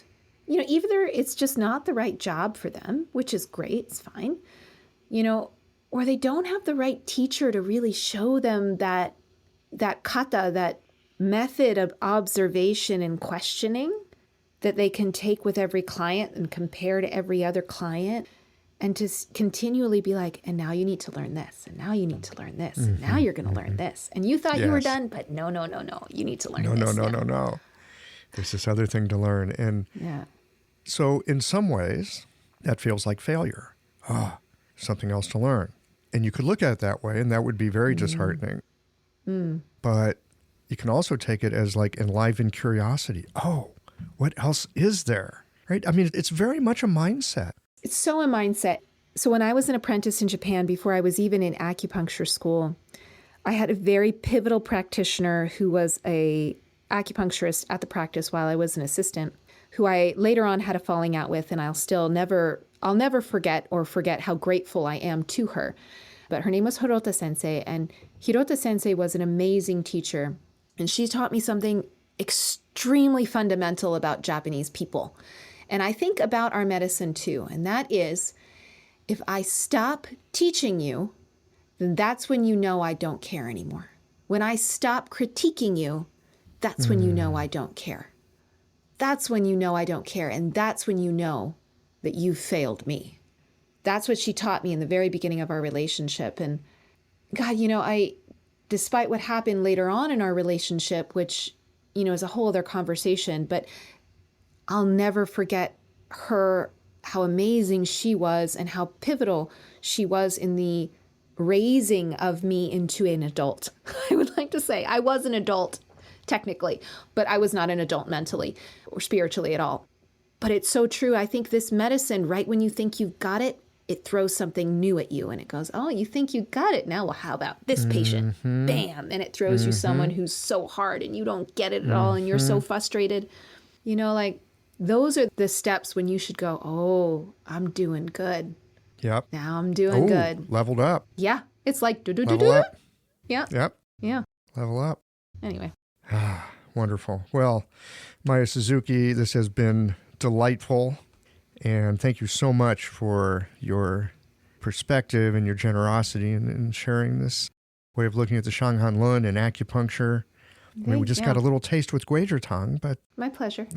either it's just not the right job for them, which is great, it's fine, or they don't have the right teacher to really show them that kata, that method of observation and questioning that they can take with every client and compare to every other client. And to continually be like, and now you need to learn this, and now you need to learn this, and now you're going to learn this. And you thought you were done, but no, you need to learn this. No. There's this other thing to learn. And so in some ways, that feels like failure. Something else to learn. And you could look at it that way, and that would be very disheartening. But you can also take it as like enlivened curiosity. Oh, what else is there? Right? I mean, it's very much a mindset. It's so a mindset. So when I was an apprentice in Japan, before I was even in acupuncture school, I had a very pivotal practitioner who was a acupuncturist at the practice while I was an assistant, who I later on had a falling out with, and I'll never forget how grateful I am to her. But her name was Hirota Sensei, and Hirota Sensei was an amazing teacher. And she taught me something extremely fundamental about Japanese people. And I think about our medicine too, and that is, if I stop teaching you, then that's when you know I don't care anymore. When I stop critiquing you, that's when you know I don't care. That's when you know I don't care, and that's when you know that you failed me. That's what she taught me in the very beginning of our relationship. And God, despite what happened later on in our relationship, which, is a whole other conversation, but I'll never forget how amazing she was and how pivotal she was in the raising of me into an adult. I would like to say I was an adult technically, but I was not an adult mentally or spiritually at all. But it's so true. I think this medicine, right when you think you've got it, it throws something new at you and it goes, oh, you think you got it? Now, well, how about this patient? Bam. And it throws you someone who's so hard and you don't get it at all and you're so frustrated. Those are the steps when you should go, oh, I'm doing good. Yep. Now I'm doing good. Leveled up. Yeah. It's like, level up. Yeah. Yep. Yeah. Level up. Anyway. Wonderful. Well, Maya Suzuki, this has been delightful. And thank you so much for your perspective and your generosity in sharing this way of looking at the Shang Han Lun and acupuncture. I mean, we just got a little taste with Gui Zhi Tang, but my pleasure.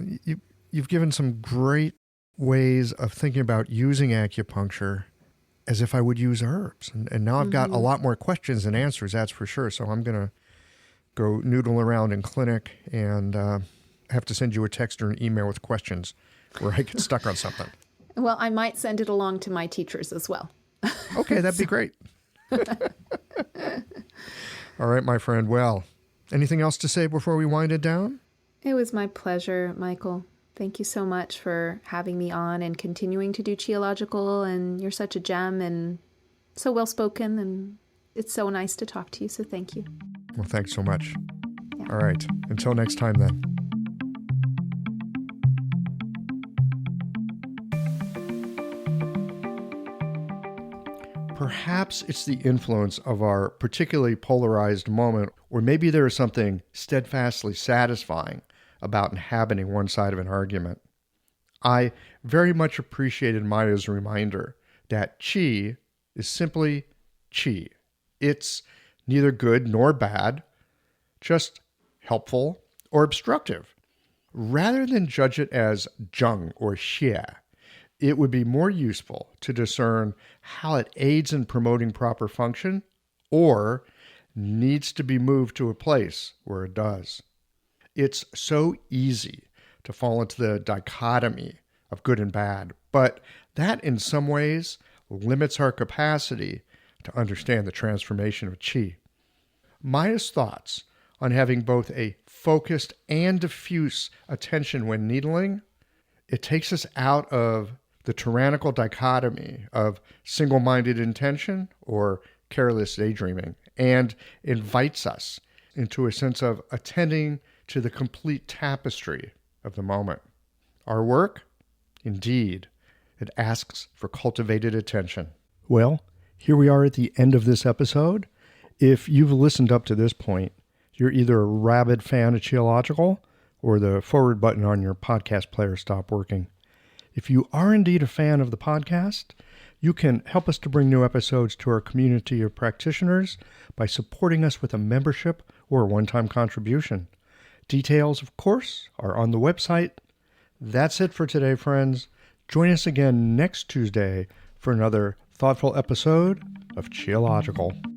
You've given some great ways of thinking about using acupuncture as if I would use herbs. And now I've got a lot more questions than answers, that's for sure. So I'm going to go noodle around in clinic and have to send you a text or an email with questions where I get stuck on something. Well, I might send it along to my teachers as well. Okay, that'd be great. All right, my friend. Well, anything else to say before we wind it down? It was my pleasure, Michael. Thank you so much for having me on and continuing to do Qiological, and you're such a gem and so well-spoken, and it's so nice to talk to you, so thank you. Well, thanks so much. Yeah. All right. Until next time, then. Perhaps it's the influence of our particularly polarized moment, or maybe there is something steadfastly satisfying about inhabiting one side of an argument. I very much appreciated Maya's reminder that qi is simply qi. It's neither good nor bad, just helpful or obstructive. Rather than judge it as zheng or xie, it would be more useful to discern how it aids in promoting proper function or needs to be moved to a place where it does. It's so easy to fall into the dichotomy of good and bad, but that in some ways limits our capacity to understand the transformation of qi. Maya's thoughts on having both a focused and diffuse attention when needling, it takes us out of the tyrannical dichotomy of single-minded intention or careless daydreaming and invites us into a sense of attending to the complete tapestry of the moment. Our work, indeed, it asks for cultivated attention. Well, here we are at the end of this episode. If you've listened up to this point, you're either a rabid fan of Qiological or the forward button on your podcast player stopped working. If you are indeed a fan of the podcast, you can help us to bring new episodes to our community of practitioners by supporting us with a membership or a one-time contribution. Details, of course, are on the website. That's it for today, friends. Join us again next Tuesday for another thoughtful episode of Qiological.